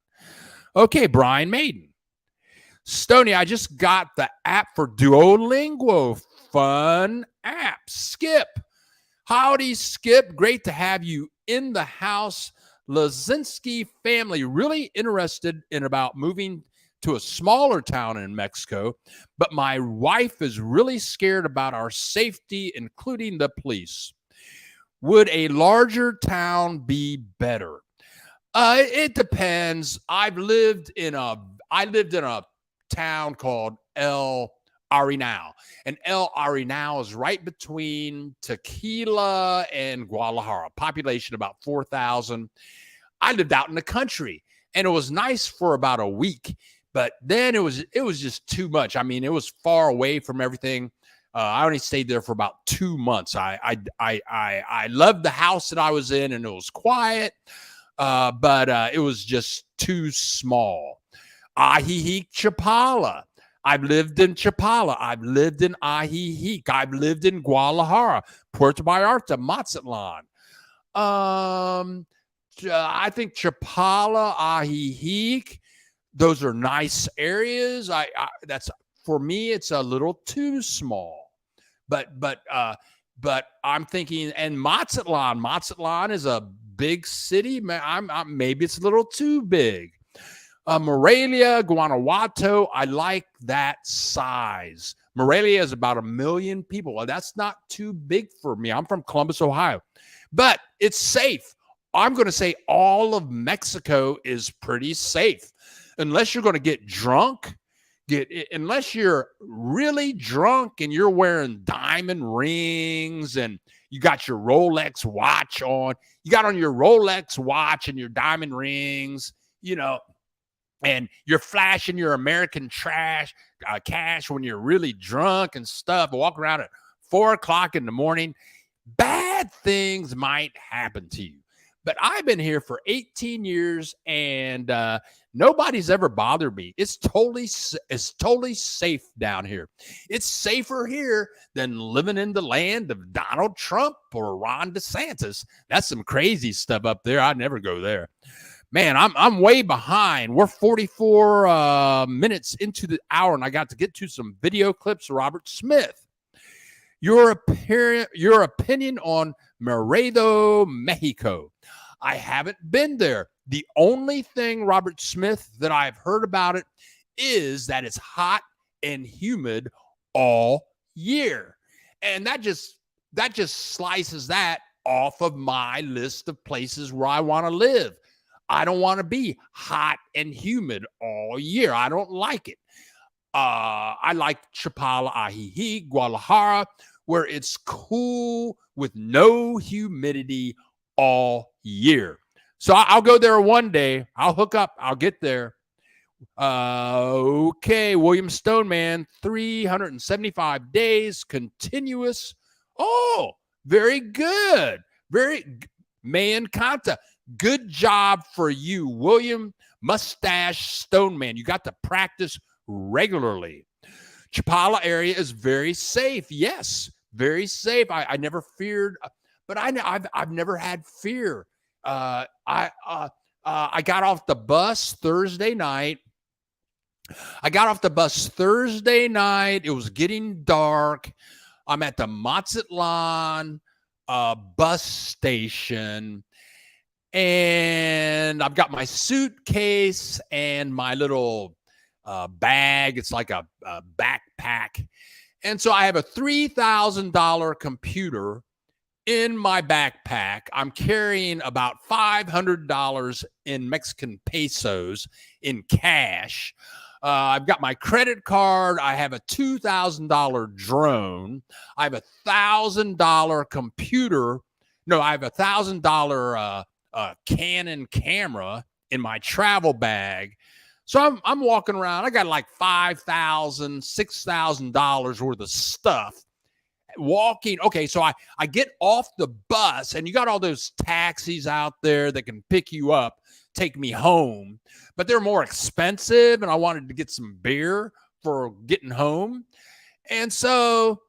Okay, Brian Maiden. Stony, I just got the app for Duolingo. Fun app. Skip. Howdy, Skip. Great to have you in the house. Lazinski family. Really interested in about moving to a smaller town in Mexico, but my wife is really scared about our safety, including the police. Would a larger town be better? It depends. I lived in a town called El Arenal, and El Arenal is right between Tequila and Guadalajara. Population about 4,000. I lived out in the country, and it was nice for about a week. But then it was just too much. I mean, it was far away from everything. I only stayed there for about 2 months. I loved the house that I was in, and it was quiet, but it was just too small. Ajijic, Chapala. I've lived in Chapala. I've lived in Ajijic. I've lived in Guadalajara, Puerto Vallarta, Mazatlan. I think Chapala, Ajijic. Those are nice areas. That's for me. It's a little too small, but I'm thinking, and Mazatlan is a big city. Maybe it's a little too big. Morelia, Guanajuato. I like that size. Morelia is about 1 million people. Well, that's not too big for me. I'm from Columbus, Ohio, but it's safe. I'm going to say all of Mexico is pretty safe. Unless you're going to get drunk, unless you're really drunk and you're wearing diamond rings and you got your Rolex watch on, you got on your Rolex watch and your diamond rings, and you're flashing your American cash when you're really drunk and stuff, walk around at 4:00 in the morning, bad things might happen to you. But I've been here for 18 years, and nobody's ever bothered me. It's totally safe down here. It's safer here than living in the land of Donald Trump or Ron DeSantis. That's some crazy stuff up there. I'd never go there. Man, I'm way behind. We're 44 minutes into the hour, and I got to get to some video clips of Robert Smith. Your opinion on Laredo, Mexico. I haven't been there. The only thing, Robert Smith, that I've heard about it is that it's hot and humid all year. And that just slices that off of my list of places where I want to live. I don't want to be hot and humid all year. I don't like it. I like Chapala, Ajijic, Guadalajara, where it's cool with no humidity all year. So I'll go there one day. I'll hook up. I'll get there. Okay, William Stoneman, 375 days continuous. Oh, very good. Man Kanta. Good job for you, William Mustache Stoneman. You got to practice regularly. Chapala area is very safe. Yes, very safe. I never feared, but I've never had fear. I got off the bus Thursday night. It was getting dark. I'm at the Mazatlan bus station, and I've got my suitcase and my little bag. It's like a backpack. And so I have a $3,000 computer in my backpack. I'm carrying about $500 in Mexican pesos in cash. I've got my credit card. I have a $2,000 drone. I have a $1,000 computer. No, I have a $1,000 Canon camera in my travel bag. So I'm walking around. I got like $5,000, $6,000 worth of stuff. Walking. Okay, so I get off the bus, and you got all those taxis out there that can pick you up, take me home, but they're more expensive, and I wanted to get some beer for getting home. And so,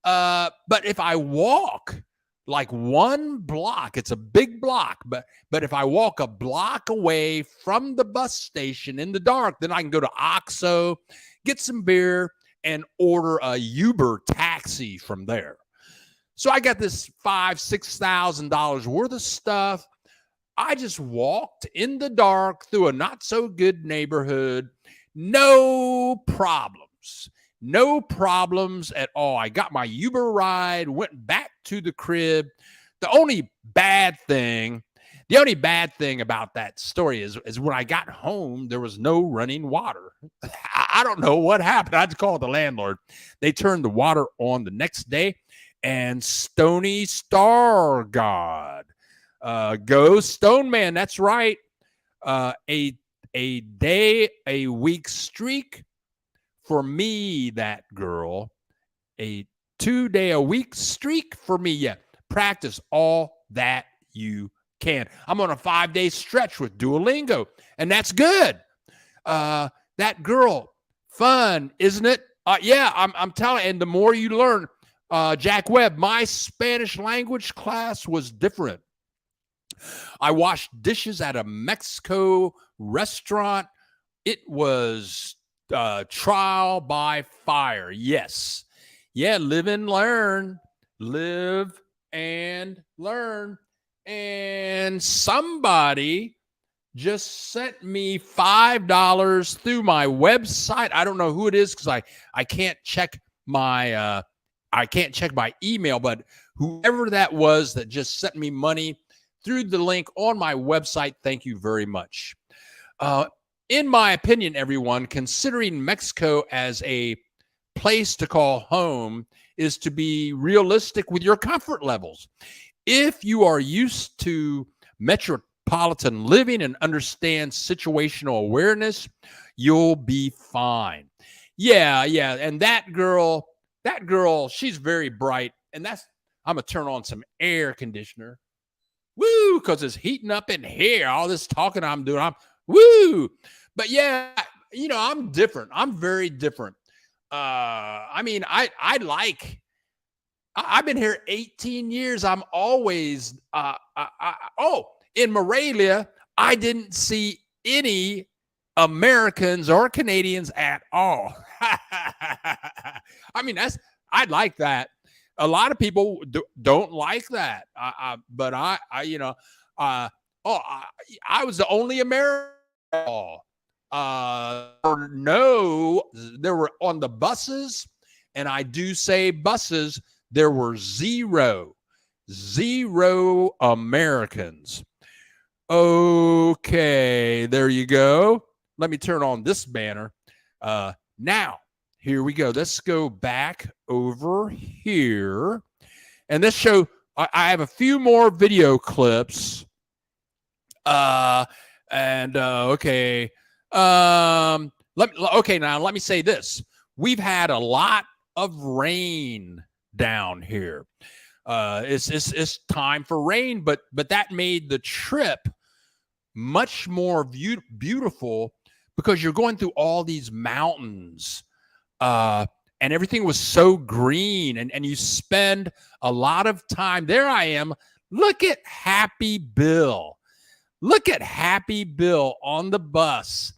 but if I walk like one block, it's a big block, but if I walk a block away from the bus station in the dark, then I can go to OXXO, get some beer, and order a Uber taxi from there. So I got this $5,000-$6,000 worth of stuff. I just walked in the dark through a not so good neighborhood. No problems at all. I got my Uber ride, went back to the crib. The only bad thing about that story is when I got home, there was no running water. I don't know what happened. I had to call the landlord. They turned the water on the next day, and Stony Star God. Go Stoneman. That's right. A day, a week streak for me, that girl. A 2-day a week streak for me. Yeah. Practice all that you can. I'm on a 5-day stretch with Duolingo, and that's good. That girl, fun, isn't it? Yeah, I'm telling you, and the more you learn, Jack Webb, my Spanish language class was different. I washed dishes at a Mexico restaurant. It was trial by fire. Yes. Yeah, live and learn. Live and learn. And somebody just sent me $5 through my website. I don't know who it is because I can't check my email, but whoever that was that just sent me money through the link on my website, thank you very much. In my opinion, everyone, considering Mexico as a place to call home is to be realistic with your comfort levels. If you are used to metropolitan living and understand situational awareness, you'll be fine. Yeah. And that girl, she's very bright. And I'm going to turn on some air conditioner. Woo, because it's heating up in here. All this talking I'm doing, woo. But yeah, I'm different. I'm very different. I've been here 18 years. I'm always, in Morelia, I didn't see any Americans or Canadians at all. I'd like that. A lot of people don't like that. But I was the only American. No, there were on the buses, and I do say buses, there were zero Americans. Okay, there you go. Let me turn on this banner. Now, here we go. Let's go back over here. And this show, I have a few more video clips Okay. Okay, now let me say this. We've had a lot of rain down here. It's time for rain, but that made the trip much more beautiful because you're going through all these mountains. And everything was so green, and you spend a lot of time. There I am. Look at Happy Bill. Look at Happy Bill on the bus.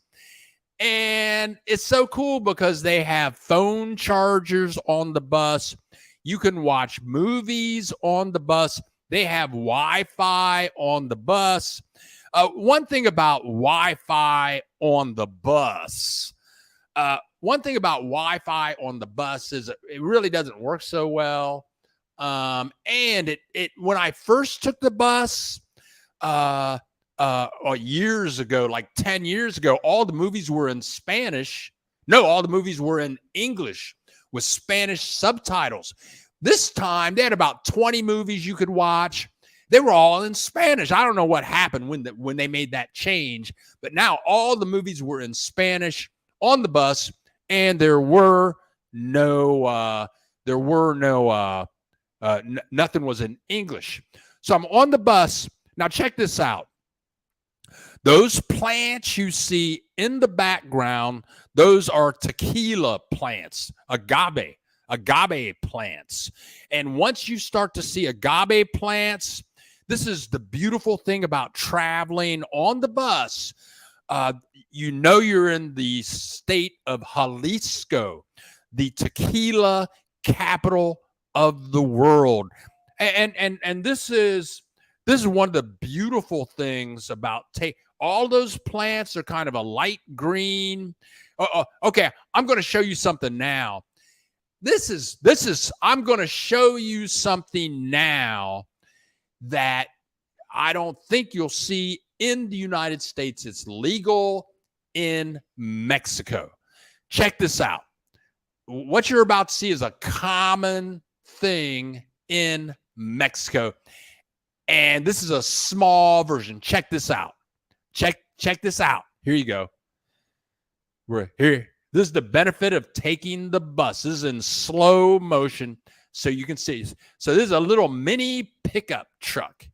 And it's so cool because they have phone chargers on the bus. You can watch movies on the bus. They have Wi-Fi on the bus. One thing about Wi-Fi on the bus, is it really doesn't work so well. And it when I first took the bus, years ago, like 10 years ago, all the movies were in Spanish. No, all the movies were in English with Spanish subtitles. This time they had about 20 movies you could watch. They were all in Spanish. I don't know what happened when they made that change, but now all the movies were in Spanish on the bus, and nothing was in English. So I'm on the bus. Now check this out. Those plants you see in the background, those are tequila plants, agave plants. And once you start to see agave plants, this is the beautiful thing about traveling on the bus. You're in the state of Jalisco, the tequila capital of the world. And this is one of the beautiful things about all those plants are kind of a light green. Okay, I'm going to show you something now. I'm going to show you something now that I don't think you'll see in the United States. It's legal in Mexico. Check this out. What you're about to see is a common thing in Mexico. And this is a small version. Check this out. Check this out. Here you go. We're here. This is the benefit of taking the bus. This is in slow motion so you can see. So this is a little mini pickup truck.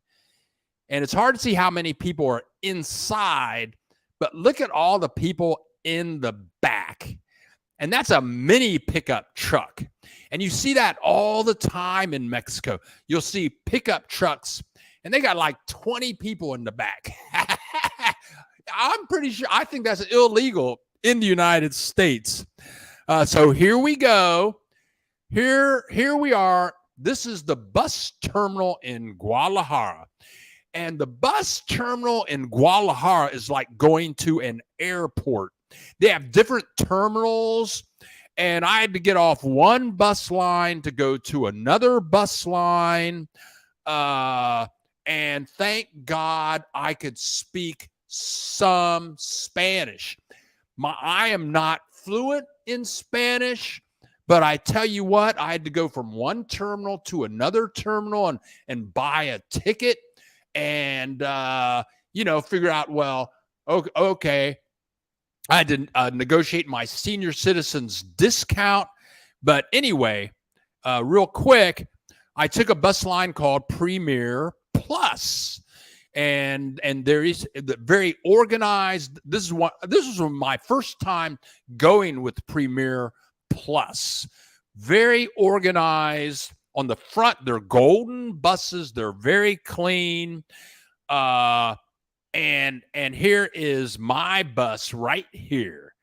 And it's hard to see how many people are inside, but look at all the people in the back. And that's a mini pickup truck. And you see that all the time in Mexico. You'll see pickup trucks, and they got like 20 people in the back. I'm pretty sure, I think that's illegal in the United States. So here we go. Here we are. This is the bus terminal in Guadalajara. And the bus terminal in Guadalajara is like going to an airport. They have different terminals, and I had to get off one bus line to go to another bus line. And thank God I could speak some Spanish. I am not fluent in Spanish, but I tell you what, I had to go from one terminal to another terminal and buy a ticket and, figure out, well, okay. I had to negotiate my senior citizens discount. But anyway, real quick, I took a bus line called Premier Plus. And there is the very organized. This was my first time going with Premier Plus. Very organized on the front. They're golden buses. They're very clean. And here is my bus right here,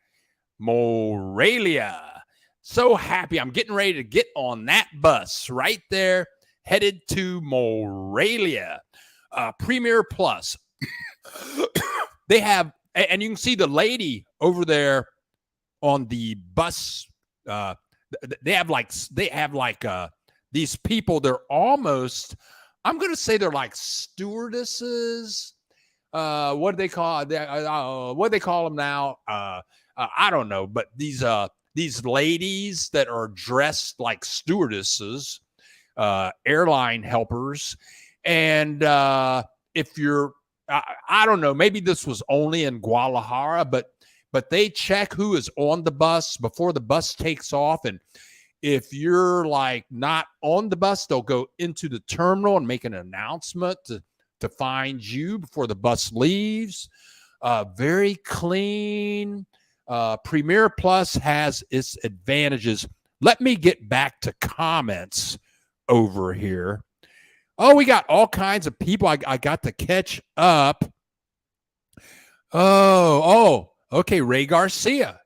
Morelia. So happy. I'm getting ready to get on that bus right there, headed to Morelia. Premier Plus. They have, and you can see the lady over there on the bus. They have these people. They're almost, I'm going to say they're like stewardesses. What do they call them now? I don't know, but these ladies that are dressed like stewardesses, airline helpers. And if you're I don't know, maybe this was only in Guadalajara, but they check who is on the bus before the bus takes off. And if you're like not on the bus, they'll go into the terminal and make an announcement to find you before the bus leaves. Very clean. Premier Plus has its advantages. Let me get back to comments over here. Oh, we got all kinds of people. I got to catch up. Okay. Ray Garcia.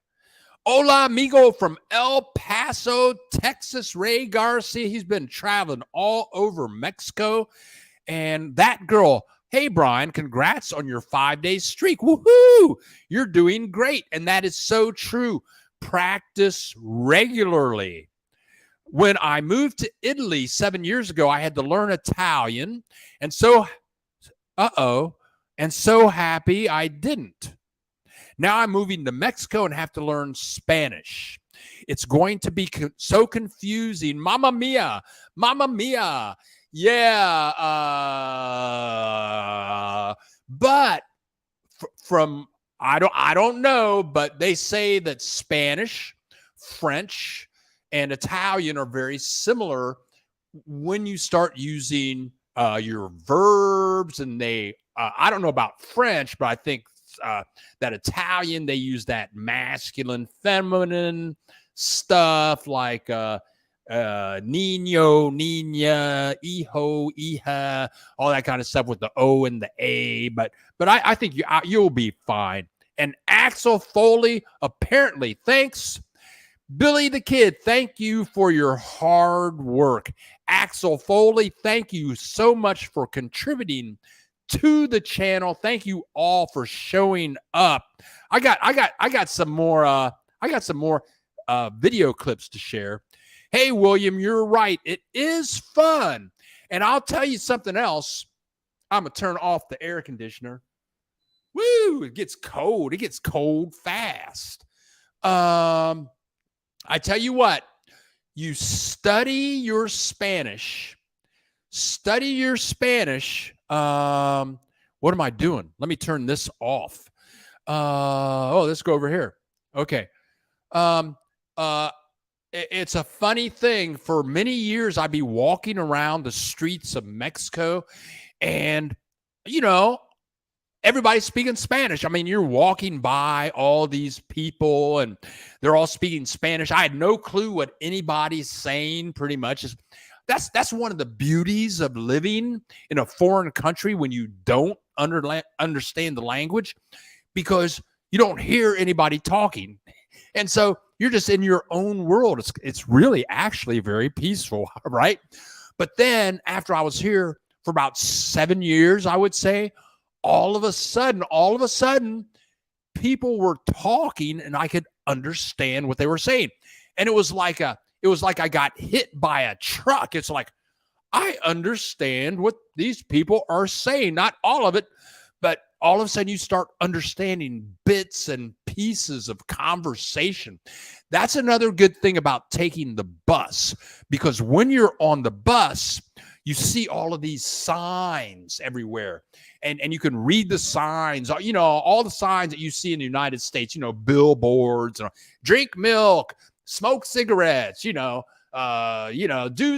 Hola, amigo from El Paso, Texas. Ray Garcia. He's been traveling all over Mexico. And that girl, hey, Brian, congrats on your 5-day streak. Woohoo! You're doing great. And that is so true. Practice regularly. When I moved to Italy 7 years ago, I had to learn Italian. And so happy I didn't. Now I'm moving to Mexico and have to learn Spanish. It's going to be so confusing. Mamma mia. Mamma mia. Yeah. But from, I don't know, but they say that Spanish, French, and Italian are very similar when you start using your verbs. And they, I don't know about French, but I think that Italian, they use that masculine, feminine stuff like niño, niña, hijo, hija, all that kind of stuff with the O and the A. But I think you'll be fine. And Axel Foley, apparently, thanks. Billy the Kid, thank you for your hard work. Axel Foley, thank you so much for contributing to the channel. Thank you all for showing up. I got some more video clips to share. Hey, William, you're right. It is fun. And I'll tell you something else. I'm going to turn off the air conditioner. Woo, it gets cold. It gets cold fast. I tell you what, you study your Spanish. Study your Spanish. What am I doing? Let me turn this off. Let's go over here. Okay. It's a funny thing. For many years, I'd be walking around the streets of Mexico and, everybody's speaking Spanish. I mean, you're walking by all these people and they're all speaking Spanish. I had no clue what anybody's saying, pretty much. That's one of the beauties of living in a foreign country when you don't understand the language, because you don't hear anybody talking. And so you're just in your own world. It's really actually very peaceful, right? But then after I was here for about 7 years, I would say, all of a sudden, people were talking and I could understand what they were saying. And it was like I got hit by a truck. It's like, I understand what these people are saying. Not all of it, but all of a sudden you start understanding bits and pieces of conversation. That's another good thing about taking the bus, because when you're on the bus, you see all of these signs everywhere. And you can read the signs, all the signs that you see in the United States, billboards, drink milk, smoke cigarettes, do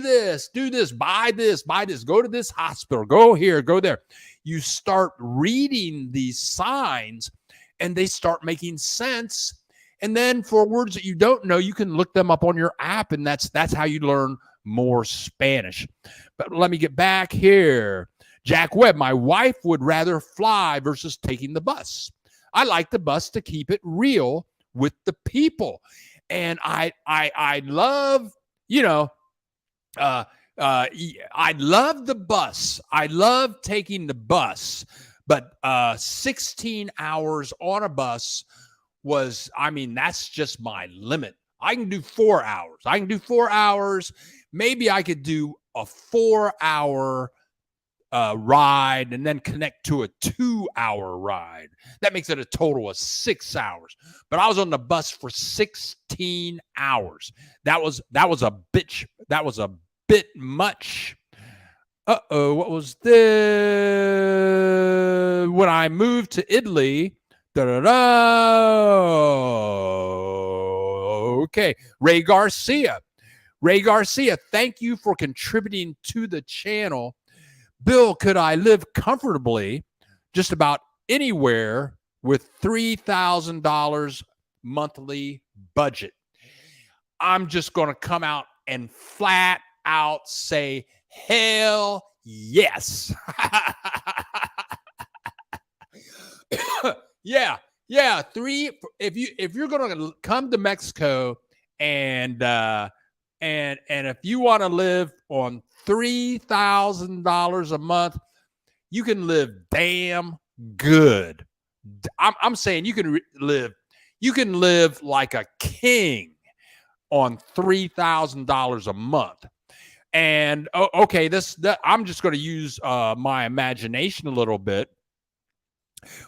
this, buy this, go to this hospital, go here, go there. You start reading these signs and they start making sense. And then for words that you don't know, you can look them up on your app, and that's how you learn more Spanish. But let me get back here. Jack Webb, my wife would rather fly versus taking the bus. I like the bus to keep it real with the people. And I love, I love the bus. I love taking the bus, but 16 hours on a bus that's just my limit. I can do 4 hours. Maybe I could do a 4-hour ride and then connect to a 2-hour ride. That makes it a total of 6 hours. But I was on the bus for 16 hours. That was a bit much. What was this? When I moved to Italy. Okay. Ray Garcia, thank you for contributing to the channel. Bill, could I live comfortably just about anywhere with $3,000 monthly budget? I'm just going to come out and flat out say, hell yes. Yeah. If you're going to come to Mexico and if you want to live on $3,000 a month, you can live damn good. I'm saying you can live like a king on $3,000 a month. And okay, I'm just going to use my imagination a little bit.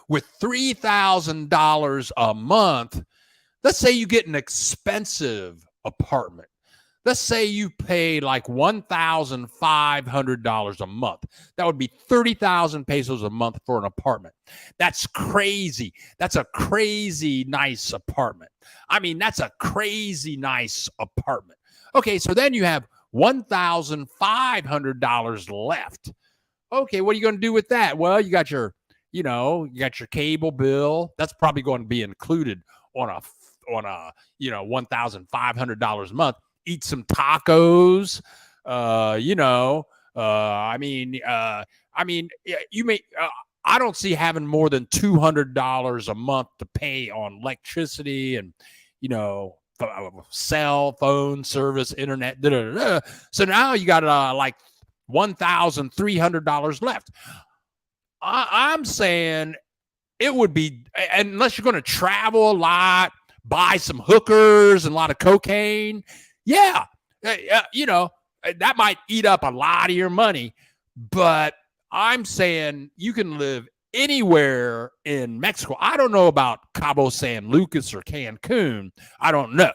With $3,000 a month, let's say you get an expensive apartment. Let's say you pay like $1,500 a month. That would be 30,000 pesos a month for an apartment. That's crazy. That's a crazy nice apartment. I mean, that's a crazy nice apartment. Okay, so then you have $1,500 left. Okay, what are you going to do with that? Well, you got your cable bill. That's probably going to be included on a $1,500 a month. Eat some tacos. You may. I don't see having more than $200 a month to pay on electricity and cell phone service, internet. So now you got like $1,300 left. I'm saying it would be, unless you're going to travel a lot, buy some hookers and a lot of cocaine. Yeah, that might eat up a lot of your money. But I'm saying you can live anywhere in Mexico. I don't know about Cabo San Lucas or Cancun. I don't know.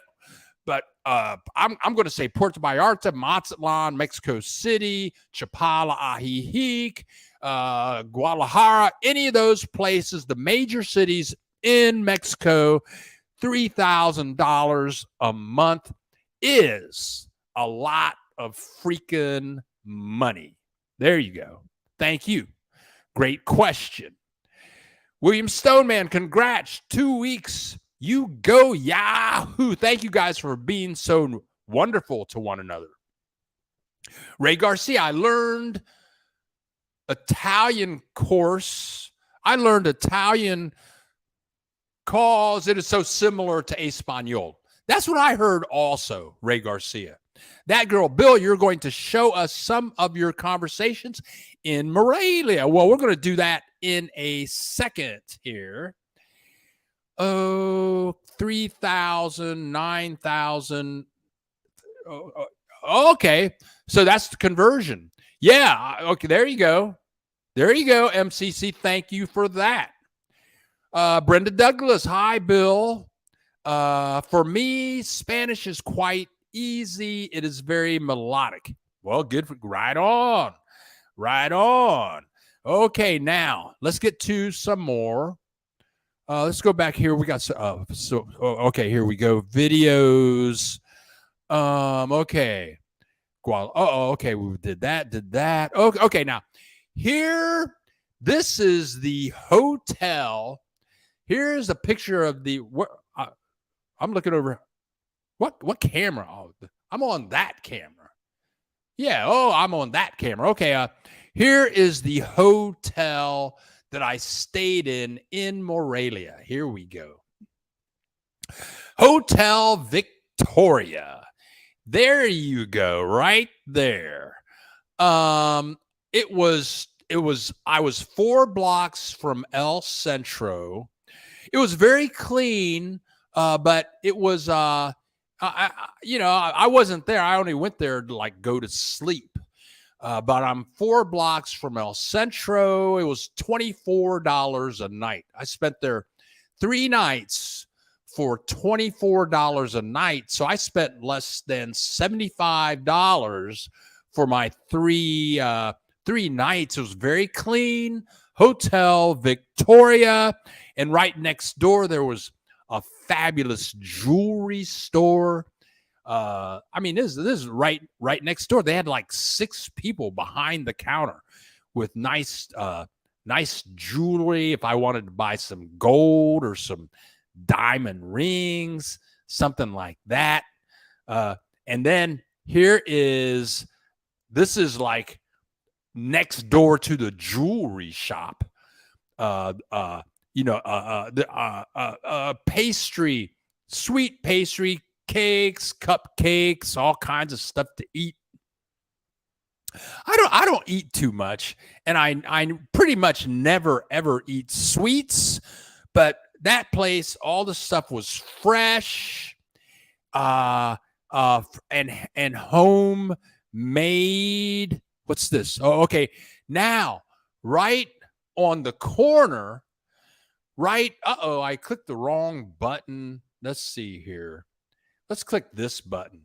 But I'm going to say Puerto Vallarta, Mazatlan, Mexico City, Chapala, Ajijic, Guadalajara, any of those places, the major cities in Mexico, $3,000 a month is a lot of freaking money. There you go. Thank you. Great question. William Stoneman, congrats. 2 weeks. You go, Yahoo. Thank you guys for being so wonderful to one another. Ray Garcia, I learned Italian course. I learned Italian cause it is so similar to Espanol. That's what I heard also, Ray Garcia. That girl, Bill, you're going to show us some of your conversations in Morelia. Well, we're going to do that in a second here. Oh, 3,000, 9,000. Okay. So that's the conversion. Yeah. Okay. There you go. MCC. Thank you for that. Brenda Douglas. Hi, Bill. For me, Spanish is quite easy. It is very melodic. Well, good. Right on. Okay. Now let's get to some more. Let's go back here. We got okay. Here we go. Videos. Okay. Okay. We did that. Okay. Now here, this is the hotel. Here's a picture of the. I'm looking over. What camera? Oh, I'm on that camera. Yeah. Oh, I'm on that camera. Okay. Here is the hotel that I stayed in Morelia. Here we go. Hotel Victoria. There you go, right there. I was 4 blocks from El Centro. It was very clean, but it was I wasn't there. I only went there to like go to sleep. But I'm 4 blocks from El Centro. It was $24 a night. I spent there 3 nights for $24 a night. So I spent less than $75 for my 3 3 nights. It was very clean. Hotel Victoria. And right next door, there was a fabulous jewelry store. I mean, this is right next door. They had like 6 people behind the counter with nice jewelry. If I wanted to buy some gold or some diamond rings, something like that. And then this is like next door to the jewelry shop. Pastry, sweet pastry, cakes, cupcakes, all kinds of stuff to eat. I don't eat too much, and I pretty much never ever eat sweets, but that place, all the stuff was fresh, and homemade. What's this? Oh, okay. Now, right on the corner, right? I clicked the wrong button. Let's see here. Let's click this button.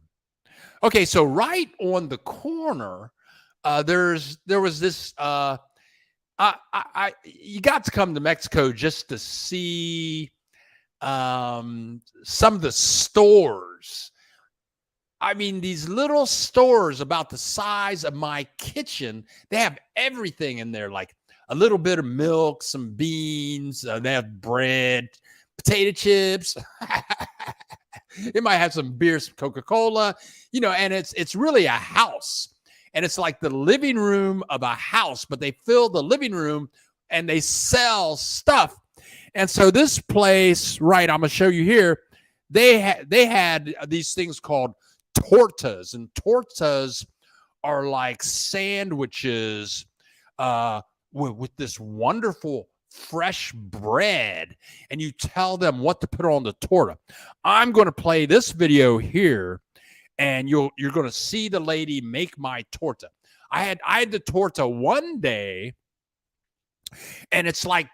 Okay, so right on the corner, there was this. You got to come to Mexico just to see some of the stores. I mean, these little stores about the size of my kitchen, they have everything in there, like a little bit of milk, some beans, they have bread, potato chips. It might have some beer, some Coca-Cola, and it's really a house. And it's like the living room of a house, but they fill the living room and they sell stuff. And so this place, right, I'm going to show you here, they had these things called tortas, and tortas are like sandwiches with this wonderful fresh bread, and you tell them what to put on the torta. I'm going to play this video here, and you're going to see the lady make my torta. I had the torta one day, and it's like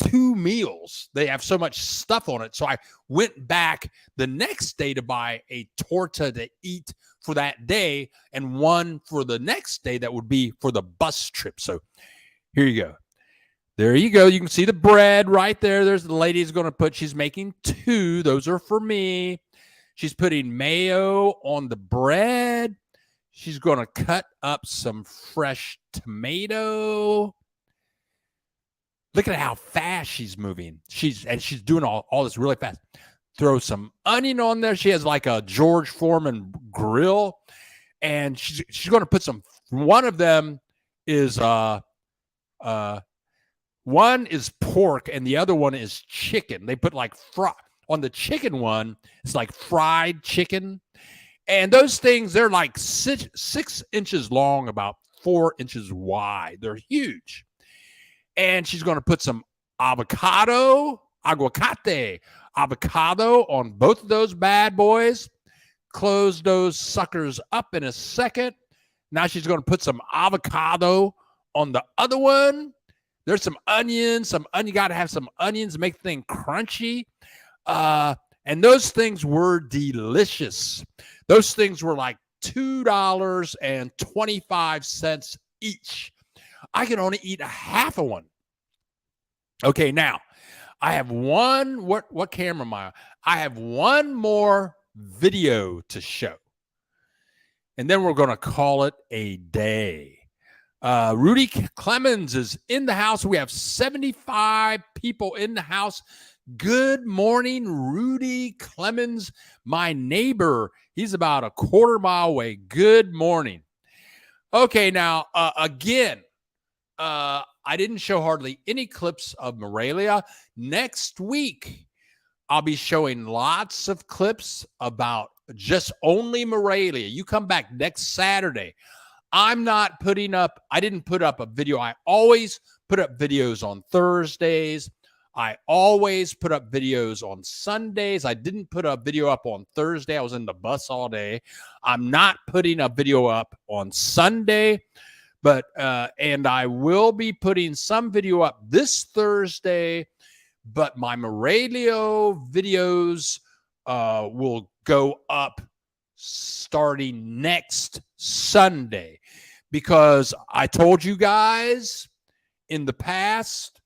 2 meals. They have so much stuff on it. So I went back the next day to buy a torta to eat for that day, and one for the next day that would be for the bus trip. So here you go. There you go. You can see the bread right there. There's the lady's going to put, she's making 2. Those are for me. She's putting mayo on the bread. She's going to cut up some fresh tomato. Look at how fast she's moving. She's doing all this really fast. Throw some onion on there. She has like a George Foreman grill, and she's going to put some. One of them is one is pork, and the other one is chicken. They put like on the chicken one. It's like fried chicken, and those things, they're like 6 inches long, about 4 inches wide. They're huge. And she's going to put some aguacate on both of those bad boys. Close those suckers up in a second. Now she's going to put some avocado on the other one. There's some onions. You got to have some onions to make the thing crunchy. And those things were delicious. Those things were like $2.25 each. I can only eat a half of one. Okay, now I have one. What camera am I on? I have one more video to show, and then we're going to call it a day. Rudy Clemens is in the house. We have 75 people in the house. Good morning, Rudy Clemens, my neighbor. He's about a quarter mile away. Good morning. Okay, now, again, I didn't show hardly any clips of Morelia. Next week, I'll be showing lots of clips about just only Morelia. You come back next Saturday. I didn't put up a video. I always put up videos on Thursdays. I always put up videos on Sundays. I didn't put a video up on Thursday. I was in the bus all day. I'm not putting a video up on Sunday, but and I will be putting some video up this Thursday, but my Morelia videos will go up starting next Sunday, because I told you guys in the past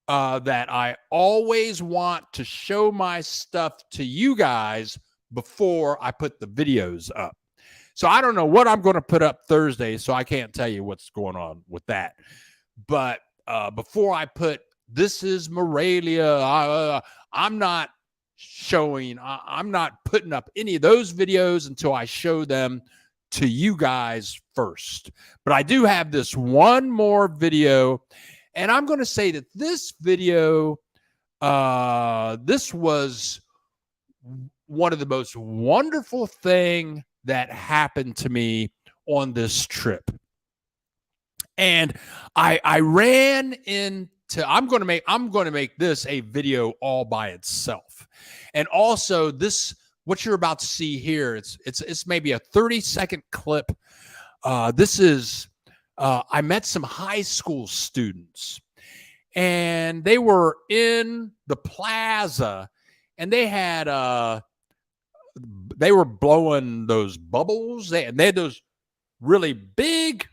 that I always want to show my stuff to you guys before I put the videos up. So I don't know what I'm going to put up Thursday, so I can't tell you what's going on with that. But before I put This is Morelia, I'm not showing, I'm not putting up any of those videos until I show them to you guys first. But I do have this one more video, and I'm going to say that this video, this was one of the most wonderful thing that happened to me on this trip. And I ran into, I'm going to make this a video all by itself. And also this, what you're about to see here, it's maybe a 30-second clip. This is, I met some high school students, and they were in the plaza, and they had, they were blowing those bubbles. They had those really big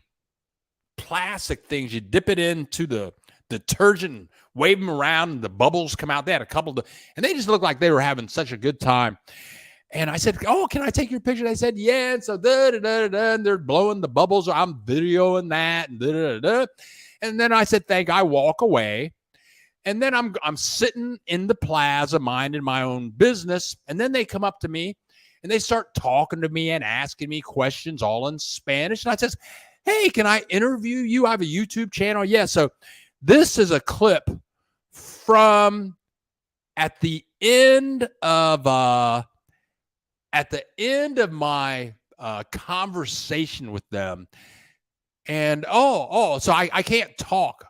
plastic things. You dip it into the detergent and wave them around, and the bubbles come out. They had a couple of, and they just looked like they were having such a good time. And I said, "Oh, can I take your picture?" They said, "Yeah." And so and they're blowing the bubbles. I'm videoing that, and and then I said, "Thank." I walk away. And then I'm sitting in the plaza minding my own business. And then they come up to me and they start talking to me and asking me questions all in Spanish. And I says, "Hey, can I interview you? I have a YouTube channel." Yeah. So this is a clip from at the end of my conversation with them. And so I can't talk.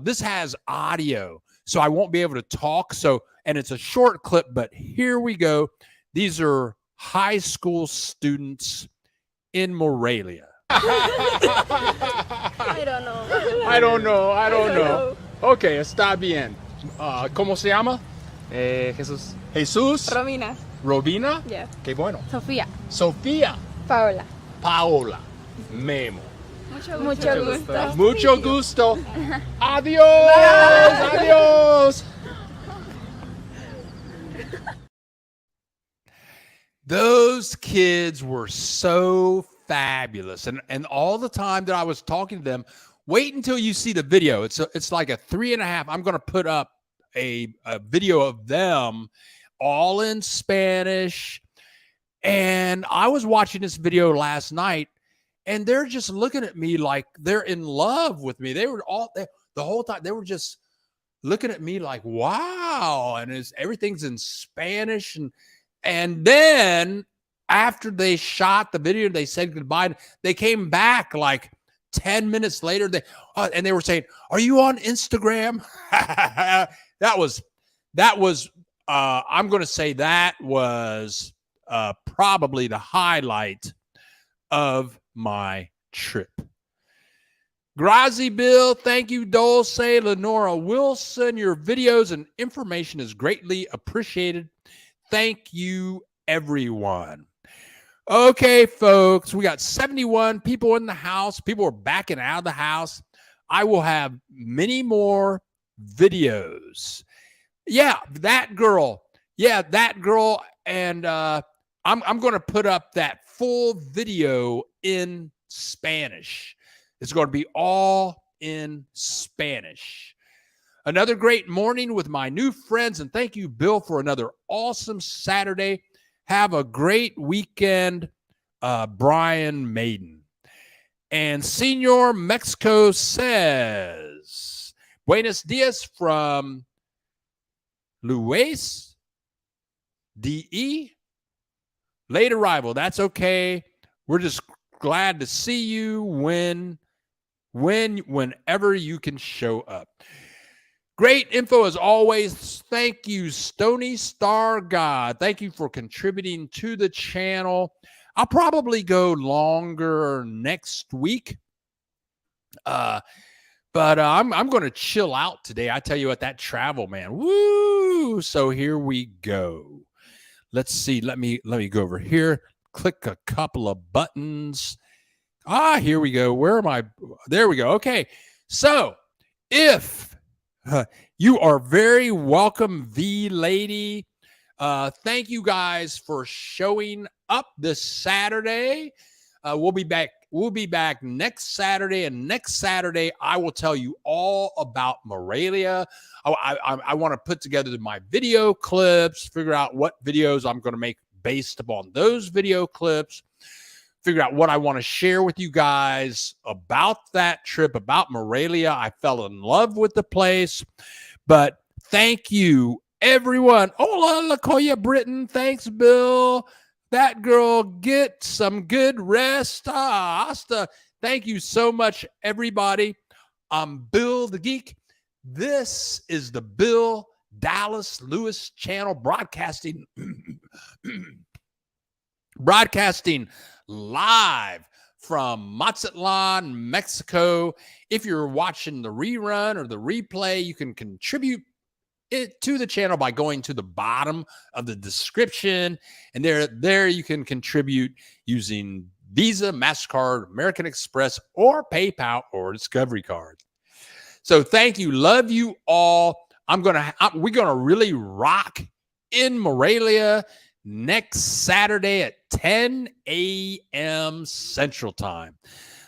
This has audio, so I won't be able to talk. So, and it's a short clip, but here we go. These are high school students in Morelia. I don't know. Okay, está bien. ¿Cómo se llama? Jesús. Jesús. Romina. Robina. Yeah. Qué bueno. Sofía. Sofía. Paola. Paola. Memo. Mucho gusto. Mucho gusto. Adiós. Adiós. Those kids were so fabulous. And all the time that I was talking to them, wait until you see the video. It's like a 3.5. I'm going to put up a video of them all in Spanish. And I was watching this video last night, and they're just looking at me like they're in love with me. They were the whole time, they were just looking at me like, wow. And everything's in Spanish. And then after they shot the video, they said goodbye. They came back like 10 minutes later. And they were saying, "Are you on Instagram?" That was, I'm going to say that was probably the highlight of my trip. Grazie, Bill. Thank you, Dulce, Lenora Wilson. Your videos and information is greatly appreciated. Thank you, everyone. Okay, folks, we got 71 people in the house. People are backing out of the house. I will have many more videos. Yeah, that girl. And I'm going to put up that full video in Spanish. It's going to be all in Spanish. Another great morning with my new friends. And thank you, Bill, for another awesome Saturday. Have a great weekend, Brian Maiden. And Senor Mexico says, "Buenos dias from Luis DE. Late arrival. That's okay. We're just glad to see you whenever you can show up." Great info as always. Thank you, Stony Star God. Thank you for contributing to the channel. I'll probably go longer next week. But I'm going to chill out today. I tell you what, that travel, man. Woo! So here we go. Let's see. Let me go over here. Click a couple of buttons. Here we go. Where am I? There we go. Okay. So if you are very welcome, V Lady. Thank you guys for showing up this Saturday. We'll be back. We'll be back next Saturday, and next Saturday I will tell you all about Morelia. I want to put together my video clips, figure out what videos I'm going to make based upon those video clips, figure out what I want to share with you guys about that trip, about Morelia. I fell in love with the place, but thank you, everyone. Hola, Lakoya Britain. Thanks, Bill. That girl, get some good rest. Hasta. Thank you so much, everybody. I'm Bill the Geek. This is the Bill Dallas Lewis channel broadcasting live from Mazatlan, Mexico. If you're watching the rerun or the replay, you can contribute it to the channel by going to the bottom of the description, and there you can contribute using Visa, MasterCard, American Express, or PayPal, or Discovery Card. So thank you, love you all. We're gonna really rock in Morelia next Saturday at 10 a.m. Central Time.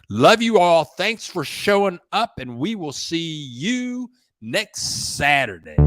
Love you all. Thanks for showing up, and we will see you next Saturday.